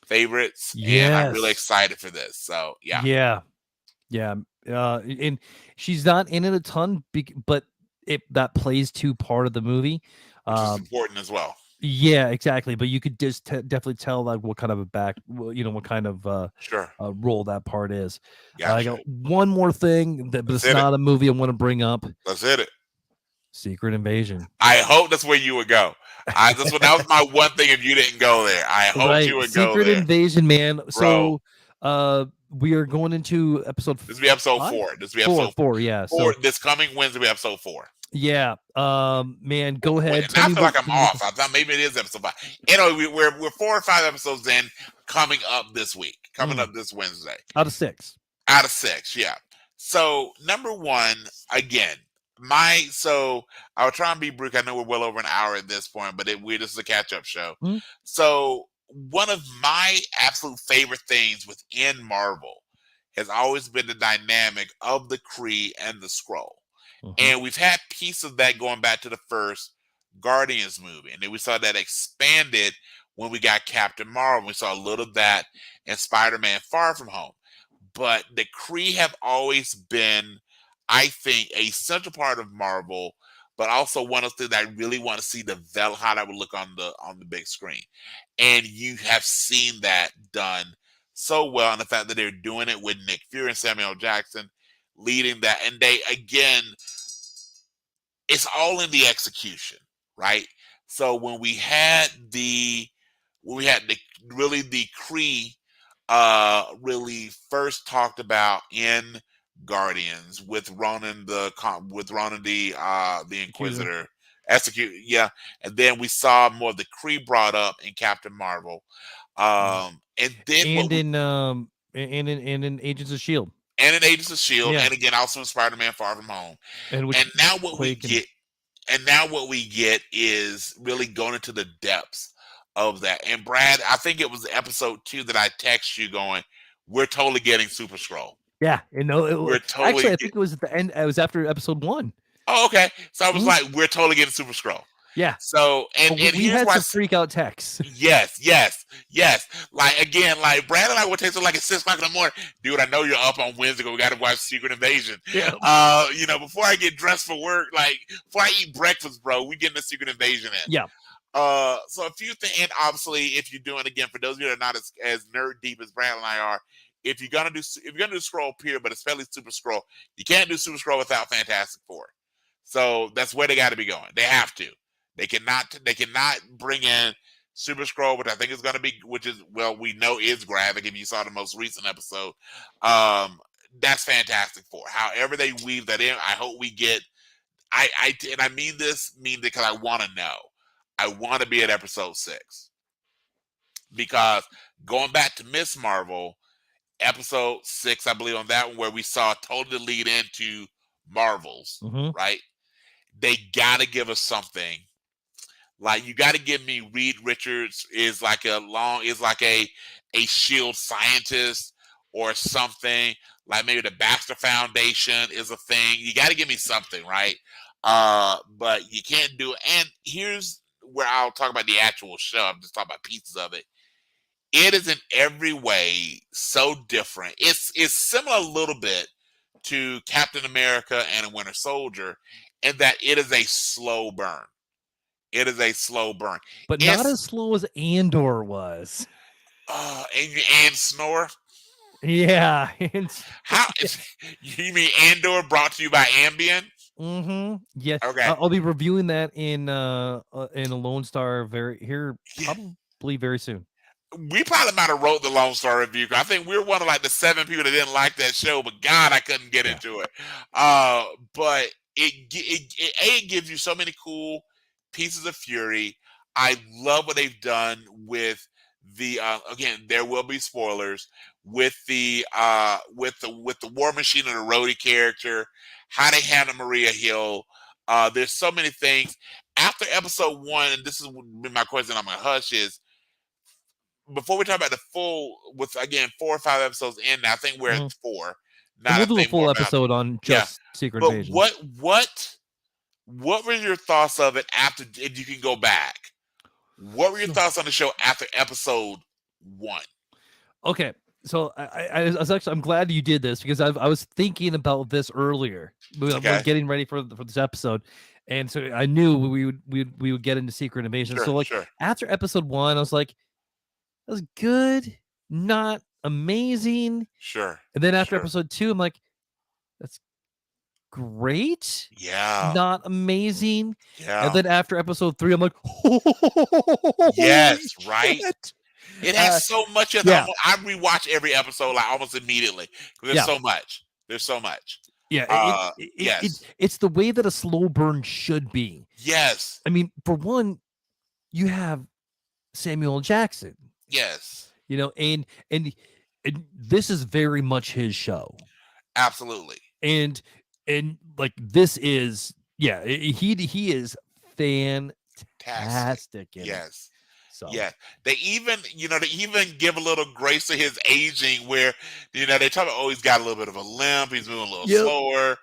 favorites, and I'm really Yes. excited for this. So yeah, Yeah. Yeah. And she's not in it a ton, but that plays to part of the movie. which is Um, important as well. yeah, exactly. But you could just definitely tell like what kind of what kind of Sure, role that part is. I gotcha. got one more thing, but Let's it's hit it. not a movie I want to bring up. Let's hit it. Secret Invasion. I hope that's where you would go. That was my one thing. If you didn't go there, I hoped Right, you would go Secret there, Invasion, man. bro. So, we are going into episode This will be episode 5? 4. This will be 4, episode 4, yeah. 4. So, This coming Wednesday will be episode 4. yeah, man, go Wait, ahead. Tell now I me feel what like I'm tell me what off. I thought maybe it is episode 5. Anyway, we're 4 or 5 episodes in, coming up this week, coming up this Wednesday. out of 6. Out of 6, yeah. So number one, again, so I was trying to be brief. I know we're well over an hour at this point, but this is a catch-up show. Mhm. So one of my absolute favorite things within Marvel has always been the dynamic of the Kree and the Skrull. Mhm. And we've had pieces of that going back to the first Guardians movie. And then we saw that expanded when we got Captain Marvel. We saw a little of that in Spider-Man Far From Home. But the Kree have always been, I think, a central part of Marvel, but also one of the things that I really want to see develop, how that would look on the big screen. And you have seen that done so well, and the fact that they're doing it with Nick Fury and Samuel L. Jackson leading that, and they again, it's all in the execution, right? So when we had the really the Kree really first talked about in Guardians with Ronan the Accuser. Inquisitor execute, yeah, and then we saw more of the Kree brought up in Captain Marvel, and then And in Agents of Shield. and in Agents of Shield, Yeah. and again also in Spider-Man Far From Home, And which and now what we Quake and get. And now what we get is really going into the depths of that. And Brad, I think it was episode 2 that I text you going, we're totally getting Super Scroll. yeah, We're totally actually I think it was at the end. It was after episode 1. Oh, okay. So I was Mhm. like, we're totally getting Super Scroll. Yeah. So, and We here's had why. some freak out texts. Yes, yes, yes. Like again, like Brad and I would text her like at 6 o'clock in the morning. Dude, I know you're up on Wednesday, but we got to watch Secret Invasion. Yeah. Before I get dressed for work, like before I eat breakfast, bro, we getting the Secret Invasion in. Yeah. So a few things, and obviously, if you're doing, again, for those of you that are not as nerd deep as Brad and I are, if you're gonna do Scroll period, but especially Super Scroll, you can't do Super Scroll without Fantastic Four. So that's where they got to be going. They have to. They cannot bring in Super Scroll, which I think is going to be, we know is graphic. If you saw the most recent episode, that's Fantastic Four. However they weave that in, I hope we get. And I mean because I want to know. I want to be at episode 6 because going back to Miss Marvel, episode 6, I believe on that one where we saw totally lead into Marvels, right? They gotta give us something. Like you gotta give me Reed Richards is like a shield scientist or something. Like maybe the Baxter Foundation is a thing. You gotta give me something, right? But you can't do it. And here's where I'll talk about the actual show. I'm just talking about pieces of it. It is in every way so different. It's similar a little bit to Captain America and a Winter Soldier in that it is a slow burn. It is a slow burn. But not as slow as Andor was. And Snore? Yeah. How you mean Andor brought to you by Ambien? Yeah. Okay. I'll be reviewing that in a Lone Star probably very soon. We probably might have wrote the Lone Star review. I think we were one of like the 7 people that didn't like that show, but God, I couldn't get into it. But it gives you so many cool pieces of fury. I love what they've done with the again, there will be spoilers with the War Machine and the Rhodey character, how they handle Maria Hill. There's so many things. After episode 1, and this is my question on my hush is, before we talk about the full, with again 4 or 5 episodes in now, I think we're at 4. Now, we'll do a full episode on just Secret Invasion. What were your thoughts of it after? If you can go back, what were your thoughts on the show after episode 1? Okay, so I'm glad you did this because I was thinking about this earlier. We were getting ready for this episode, and so I knew we would get into Secret Invasion. After episode 1, I was like, that was good, not amazing. Sure. And then after episode 2, I'm like, that's great. Yeah. Not amazing. Yeah. And then after episode 3, I'm like, yes, right. It has so much of that. I rewatch every episode like almost immediately because there's so much. There's so much. Yeah. It's the way that a slow burn should be. Yes. I mean, for one, you have Samuel Jackson. Yes. And this is very much his show. Absolutely. And like this is he is fantastic. Yes. So yeah, they even give a little grace to his aging where they talk about, he's got a little bit of a limp, he's moving a little slower.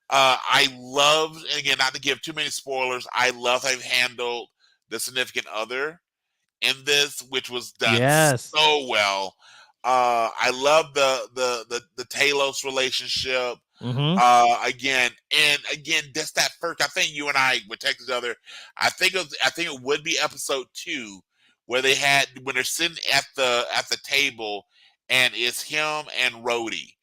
I love, again, not to give too many spoilers, I love how they've handled the significant other in this, which was done so well. I love the Talos relationship. Again, just that first. I think you and I would text each other. I think it would be episode 2 where when they're sitting at the table, and it's him and Rhodey,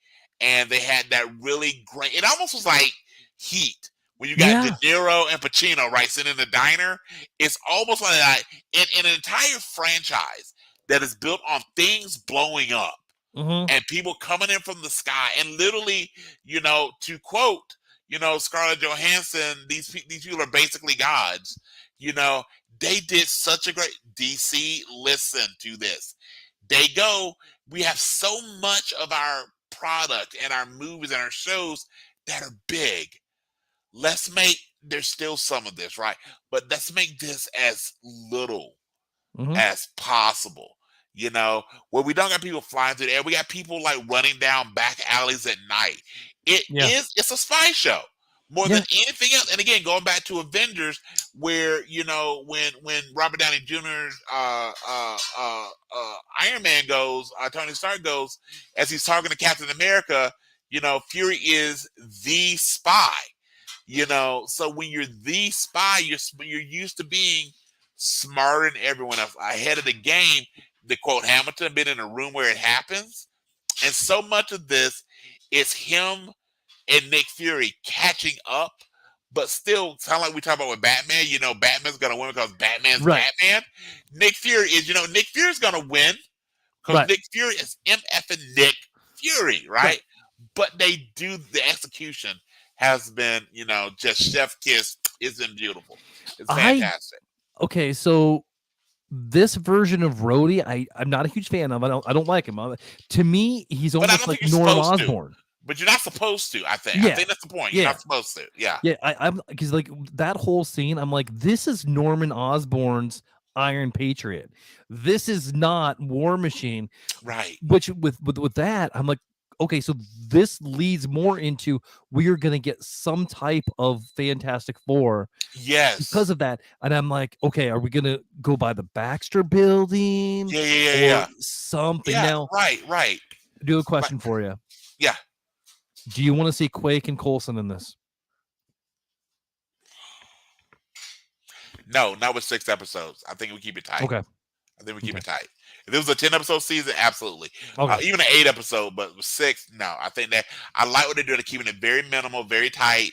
and they had that really great. It almost was like Heat. When you got De Niro and Pacino, right, sitting in the diner, it's almost like that in an entire franchise that is built on things blowing up and people coming in from the sky. And literally, to quote, Scarlett Johansson, these people are basically gods. They did such a great DC. Listen to this. They go, we have so much of our product and our movies and our shows that are big. There's still some of this, right? But let's make this as little as possible. Where we don't got people flying through the air. We got people like running down back alleys at night. It's a spy show. more Yeah. than anything else. And again, going back to Avengers, where when Robert Downey Jr. Iron Man goes, Tony Stark goes, as he's talking to Captain America, Fury is the spy. So when you're the spy, you're used to being smarter than everyone else, ahead of the game. The quote Hamilton, been in a room where it happens, and so much of this is him and Nick Fury catching up, but still sound like we talk about with Batman. Batman's gonna win because Batman's Right. Batman. Nick Fury is, Nick Fury's gonna win because Right. Nick Fury is MF Nick Fury, right? Right. But the execution has been, just chef kiss. It's been beautiful. It's I fantastic. okay, so this version of Rhodey, I'm not a huge fan of. I don't like him. To me, he's But I almost don't like think you're Norm supposed to. Osborn. But you're not supposed to, I think. I Yeah. think that's the point. You're Yeah. not supposed to. Yeah. Yeah, I'm because like that whole scene, I'm like, this is Norman Osborn's Iron Patriot. This is not War Machine. Right. Which with that, I'm like, okay, so this leads more into we're gonna get some type of Fantastic Four Yes. because of that. And I'm like, okay, are we gonna go by the Baxter Building Yeah. or something? Yeah. Now, Right. I do have a question for you. Yeah. Do you want to see Quake and Coulson in this? No, not with 6 episodes. I think we keep it tight. Okay. I think we keep it tight. If it was a 10-episode season, absolutely. Okay. Even an 8-episode, but with 6, no. I think that I like what they're doing, keeping it very minimal, very tight.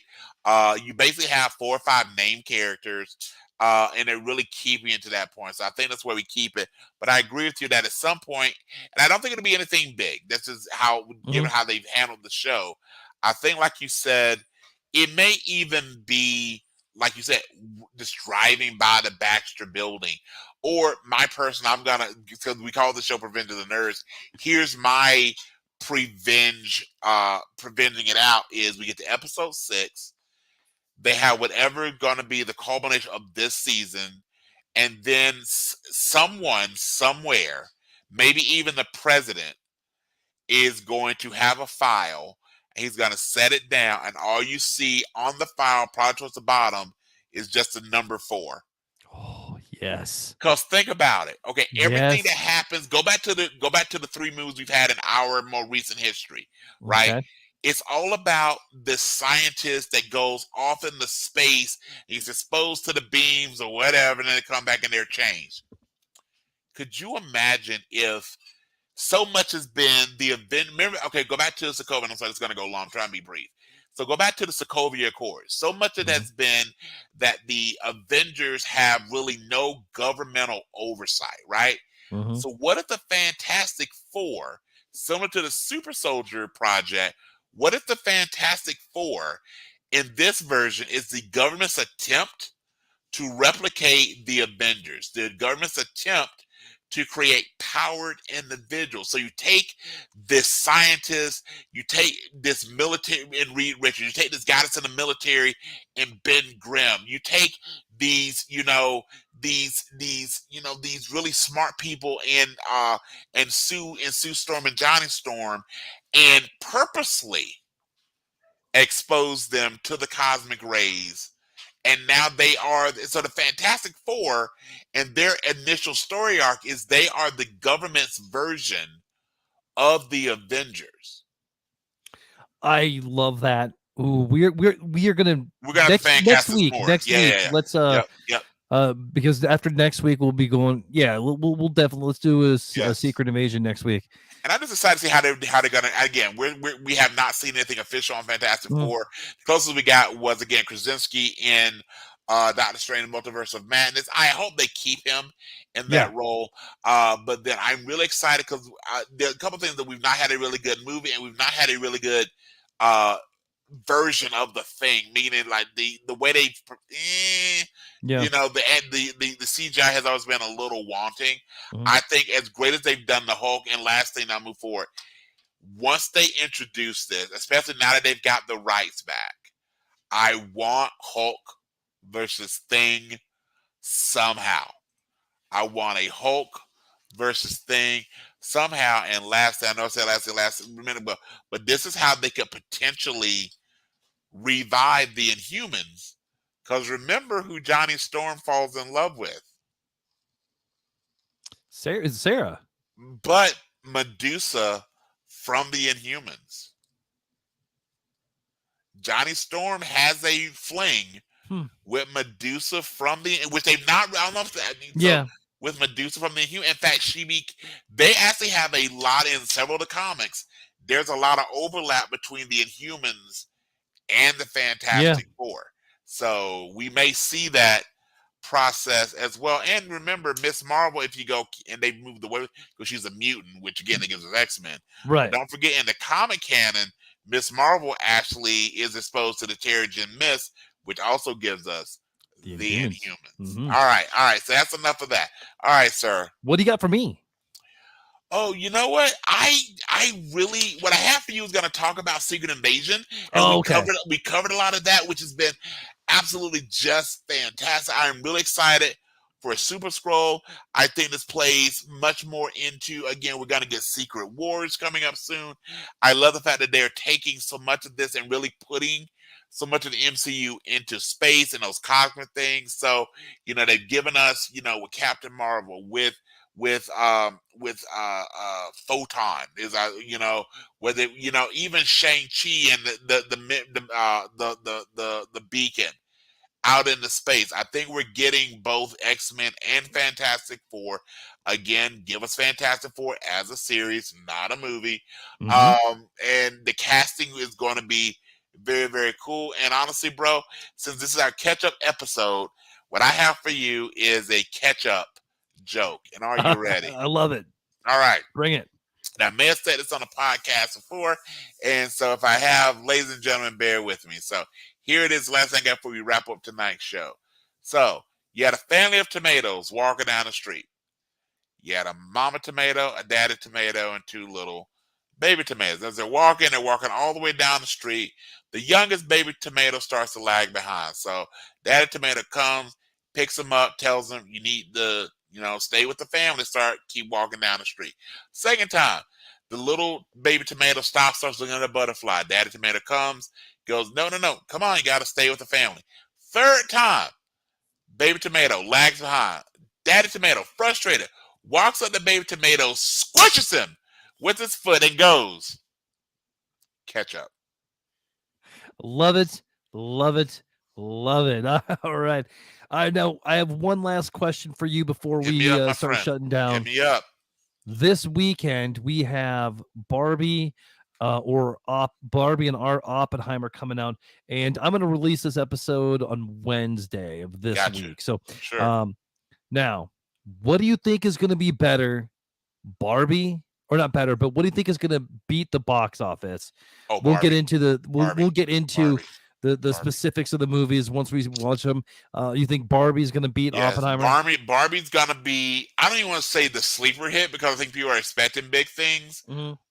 You basically have 4 or 5 named characters, and they're really keeping it to that point. So I think that's where we keep it. But I agree with you that at some point, and I don't think it'll be anything big. That's just given how they've handled the show. I think, like you said, it may even be, like you said, just driving by the Baxter Building. Or my person, because we call the show Revenge of the Nerds. Here's my prevenging it out is we get to episode 6. They have whatever going to be the culmination of this season. And then someone, somewhere, maybe even the president, is going to have a file. And he's going to set it down. And all you see on the file, probably towards the bottom, is just the number 4. Oh, yes. Because think about it. Okay, everything Yes. that happens, go back to the 3 movies we've had in our more recent history, right? Okay. It's all about the scientist that goes off into space. He's exposed to the beams or whatever, and then they come back and they're changed. Could you imagine if so much has been the event? Remember, okay, go back to the Sokovia. I'm sorry, it's going to go long. I'm trying to be brief. So go back to the Sokovia Accords. So much of that's been that the Avengers have really no governmental oversight, right? So what if the Fantastic Four, similar to the Super Soldier Project, what if the Fantastic Four in this version is the government's attempt to replicate the Avengers, the government's attempt to create powered individuals? So you take this scientist, you take this military and Reed Richards, you take this guy that's in the military and Ben Grimm, you take these, these really smart people and Sue Storm and Johnny Storm, and purposely expose them to the cosmic rays. And now they are, so the Fantastic Four and their initial story arc is they are the government's version of the Avengers. I love that. Ooh, we are gonna next week. More. Next week. Yeah. Let's because after next week we'll be going. Yeah, we'll definitely let's do a Secret Invasion next week. And I'm just excited to see how they're gonna. Again, we have not seen anything official on Fantastic Four. The closest we got was again Krasinski in Doctor Strange: Multiverse of Madness. I hope they keep him in that role. But then I'm really excited because there are a couple things that we've not had a really good movie, and we've not had a really good version of the Thing. Meaning, like the way they, the CGI has always been a little wanting. I think as great as they've done the Hulk, and last thing I'll move forward. Once they introduce this, especially now that they've got the rights back, I want Hulk versus Thing somehow. I want a Hulk versus Thing somehow. And last minute, but this is how they could potentially revive the Inhumans. Because remember who Johnny Storm falls in love with. Sarah. But Medusa from the Inhumans. Johnny Storm has a fling with Medusa from the, which they've not. I don't know if that means so. With Medusa from the Inhumans, in fact, they actually have a lot in several of the comics. There's a lot of overlap between the Inhumans and the Fantastic Four, so we may see that process as well. And remember, Miss Marvel, if you go and they moved away because she's a mutant, which again they gives us X-Men. Right. But don't forget, in the comic canon, Miss Marvel actually is exposed to the Terrigen Mist, which also gives us the Inhumans. All right. So that's enough of that. All right, sir. What do you got for me? Oh, you know what? I really, what I have for you is going to talk about Secret Invasion, and we covered a lot of that, which has been absolutely just fantastic. I'm really excited for Super Scroll. I think this plays much more into, again, we're going to get Secret Wars coming up soon. I love the fact that they're taking so much of this and really putting so much of the MCU into space and those cosmic things. So, they've given us, with Captain Marvel, with Photon is, whether, even Shang-Chi and the beacon out into space. I think we're getting both X-Men and Fantastic Four. Again, give us Fantastic Four as a series, not a movie. And the casting is going to be very, very cool. And honestly, bro, since this is our catch-up episode, what I have for you is a catch-up joke. And are you ready? I love it. All right. Bring it. Now, I may have said this on a podcast before, and so if I have, ladies and gentlemen, bear with me. So here it is, last thing I got before we wrap up tonight's show. So you had a family of tomatoes walking down the street. You had a mama tomato, a daddy tomato, and two little baby tomatoes. As they're walking all the way down the street. The youngest baby tomato starts to lag behind. So daddy tomato comes, picks him up, tells him, you need to, stay with the family, keep walking down the street. Second time, the little baby tomato stops, starts looking at a butterfly. Daddy tomato comes, goes, no, come on, you got to stay with the family. Third time, baby tomato lags behind. Daddy tomato, frustrated, walks up to baby tomato, squishes him with his foot and goes, Ketchup. Love it. All right. I know. I have one last question for you before we start shutting down. Hit me up. This weekend we have Barbie, Barbie and Oppenheimer coming out, and I'm going to release this episode on Wednesday of this week. So, now, what do you think is going to be better, Barbie? Or not better, but what do you think is going to beat the box office? We'll get into the specifics of the movies once we watch them. You think Barbie's going to beat Oppenheimer? Barbie's going to be, I don't even want to say the sleeper hit because I think people are expecting big things.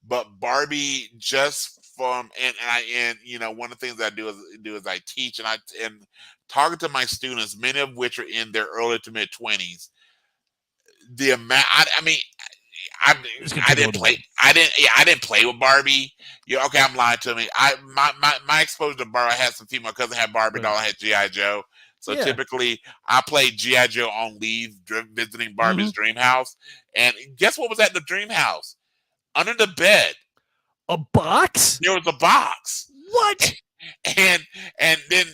But Barbie, just from and one of the things I do is I teach and talking to my students, many of which are in their early to mid 20s. The amount, I didn't play with Barbie. Yeah, okay, I'm lying to me. My exposure to Barbie, I had some female cousin had Barbie doll, I had G.I. Joe. So typically I played G.I. Joe on leave, visiting Barbie's dream house. And guess what was at the dream house? Under the bed. A box? There was a box. What? And then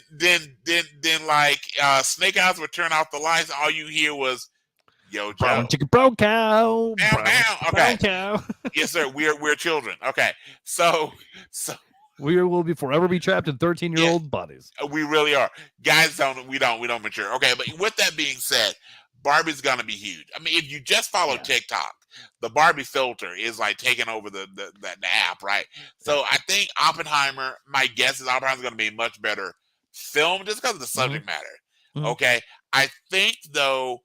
like Snake Eyes would turn off the lights, all you hear was, Yo, Joe. Brown chicken, brown cow. Okay. Brown cow. Yes, sir. We're children. Okay. So we will forever be trapped in 13-year-old bodies. We really are. Guys we don't mature. Okay, but with that being said, Barbie's gonna be huge. I mean, if you just follow TikTok, the Barbie filter is like taking over the app, right? So I think Oppenheimer, my guess is Oppenheimer's gonna be a much better film just because of the subject matter. Okay. I think though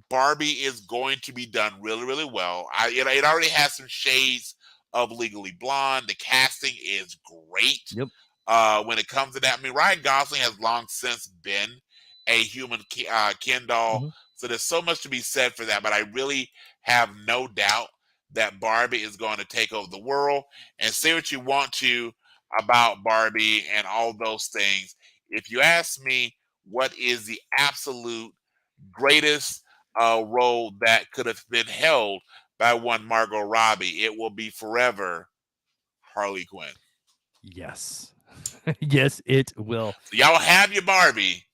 Barbie is going to be done really, really well. It already has some shades of Legally Blonde. The casting is great. When it comes to that, I mean, Ryan Gosling has long since been a human Ken doll, so there's so much to be said for that. But I really have no doubt that Barbie is going to take over the world. And say what you want to about Barbie and all those things. If you ask me, what is the absolute greatest role that could have been held by one Margot Robbie, it will be forever Harley Quinn. Yes. Yes, it will. So y'all have your Barbie.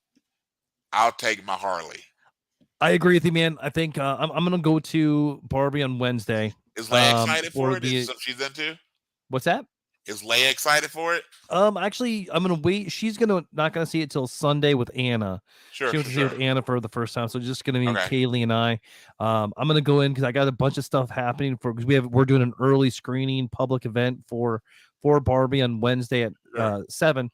I'll take my Harley. I agree with you, man. I think I'm gonna go to Barbie on Wednesday. Is Leia excited Or for it? Is the it something she's into? what's that? Is Leia excited for it? Actually, I'm gonna wait. She's not gonna see it till Sunday with Anna. Sure, She went to see it with Anna for the first time, so just gonna be Okay. Kaylee and I. I'm gonna go in because I got a bunch of stuff happening because we're doing an early screening public event for Barbie on Wednesday at Sure. 7.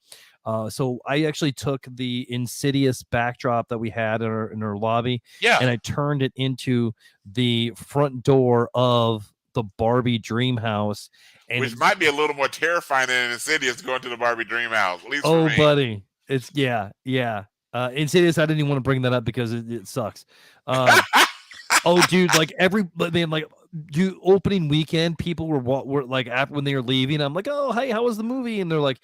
So I actually took the Insidious backdrop that we had in our lobby, Yeah. and I turned it into the front door of the Barbie dream house. And Which might be a little more terrifying than Insidious going to the Barbie dream house, at least for me. buddy, it's yeah. Insidious, I didn't even want to bring that up because it sucks. Oh, dude, like opening weekend, people were like after when they were leaving, I'm like, oh, hey, how was the movie? And they're like,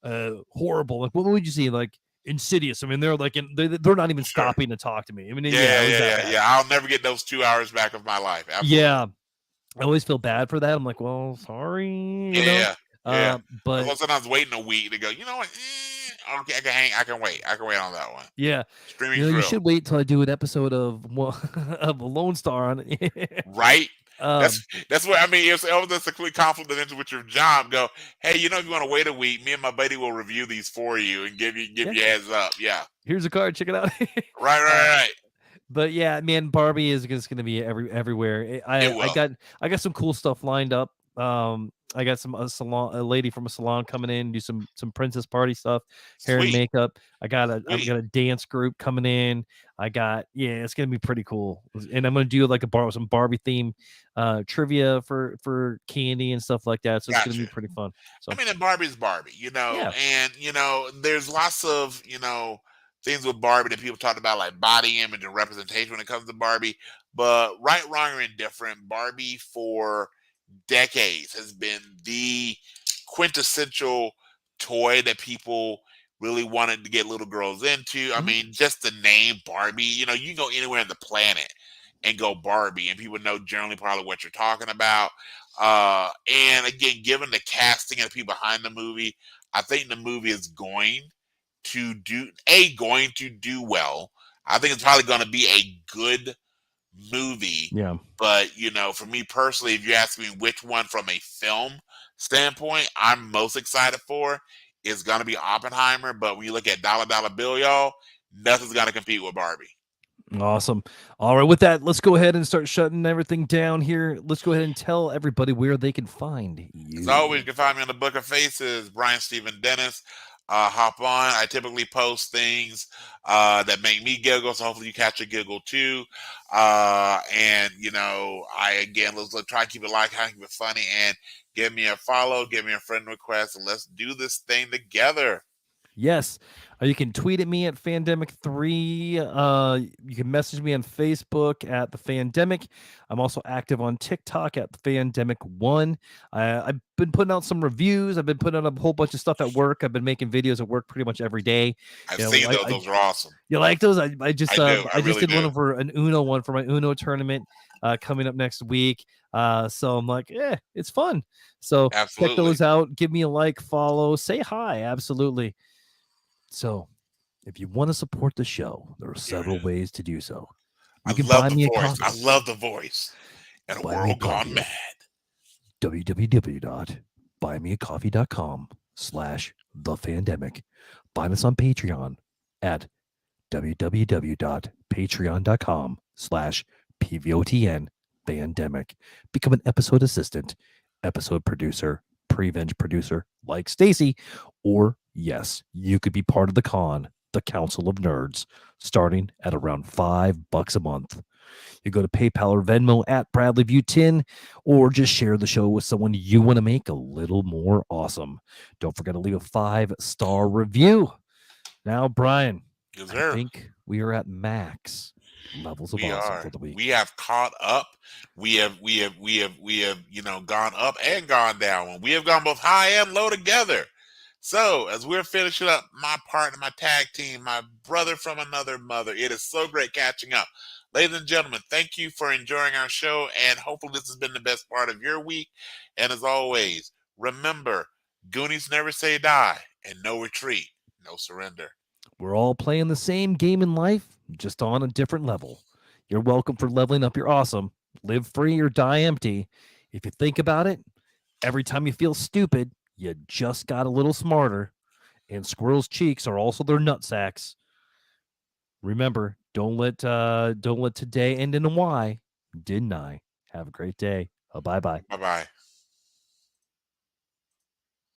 horrible. Like, what would you see? Like Insidious. I mean, they're like, they're not even Sure. stopping to talk to me. I mean, Yeah. I'll never get those 2 hours back of my life. Absolutely. Yeah, I always feel bad for that. I'm like, well, sorry, you know. But sometimes waiting a week to go, you know what? Okay, I can wait. I can wait on that one. Yeah, Streaming you should wait till I do an episode of of Lone Star on it. Right. That's what I mean. If that's a complete conflict of interest with your job, go, hey, if you want to wait a week, me and my buddy will review these for you and give you heads up. Yeah. Here's a card. Check it out. Right. But yeah, man, Barbie is just going to be everywhere. I got some cool stuff lined up. I got a lady from a salon coming in, do some princess party stuff, hair and makeup. I got a dance group coming in. It's gonna be pretty cool. And I'm gonna do like some Barbie theme trivia for candy and stuff like that. So it's gonna be pretty fun. So I mean, and Barbie's Barbie, and there's lots of things with Barbie that people talk about, like body image and representation when it comes to Barbie. But right, wrong, or indifferent, Barbie for decades has been the quintessential toy that people really wanted to get little girls into. I mean, just the name Barbie, you can go anywhere on the planet and go Barbie, and people know generally probably what you're talking about. And again, given the casting and the people behind the movie, I think the movie is going to do well. I think it's probably going to be a good movie. Yeah. But for me personally, if you ask me which one from a film standpoint I'm most excited for, is going to be Oppenheimer. But when you look at dollar bill, y'all, nothing's going to compete with Barbie. Awesome. All right, with that, let's go ahead and start shutting everything down here. Let's go ahead and tell everybody where they can find you. As always, you can find me on the Book of Faces, Brian Stephen Dennis. Hop on. I typically post things that make me giggle, so hopefully you catch a giggle too. And let's try to keep it light, keep it funny, and give me a follow, give me a friend request, and let's do this thing together. Yes. You can tweet at me at Fandemic3. You can message me on Facebook at the Fandemic. I'm also active on TikTok at the Fandemic1. I've been putting out some reviews. I've been putting out a whole bunch of stuff at work. I've been making videos at work pretty much every day. I've seen those. Those are awesome. You like those? I just really did one for an Uno for my Uno tournament coming up next week. So I'm like, it's fun. So check those out. Give me a like, follow, say hi. Absolutely. So, if you want to support the show, there are several ways to do so. You can buy me a coffee. I love the voice. And a world gone mad. www.buymeacoffee.com/thefandemic. Find us on Patreon at www.patreon.com/PVOTN-Fandemic. Become an episode assistant, episode producer, pre-venge producer like Stacy, or yes, you could be part of the Council of Nerds, starting at around $5 a month. You go to PayPal or Venmo at BradleyView10, or just share the show with someone you want to make a little more awesome. Don't forget to leave a 5-star review. Now, Brian, I think we are at max levels of awesome for the week. We have caught up. We have gone up and gone down. We have gone both high and low together. So, as we're finishing up my partner, my tag team, my brother from another mother, it is so great catching up. Ladies and gentlemen, thank you for enjoying our show, and hopefully this has been the best part of your week. And as always, remember, Goonies never say die, and no retreat, no surrender. We're all playing the same game in life, just on a different level. You're welcome for leveling up your awesome. Live free or die empty. If you think about it, every time you feel stupid, you just got a little smarter. And squirrels' cheeks are also their nut sacks. Remember, don't let today end in a Y. Didn't I? Have a great day. Bye bye. Bye bye.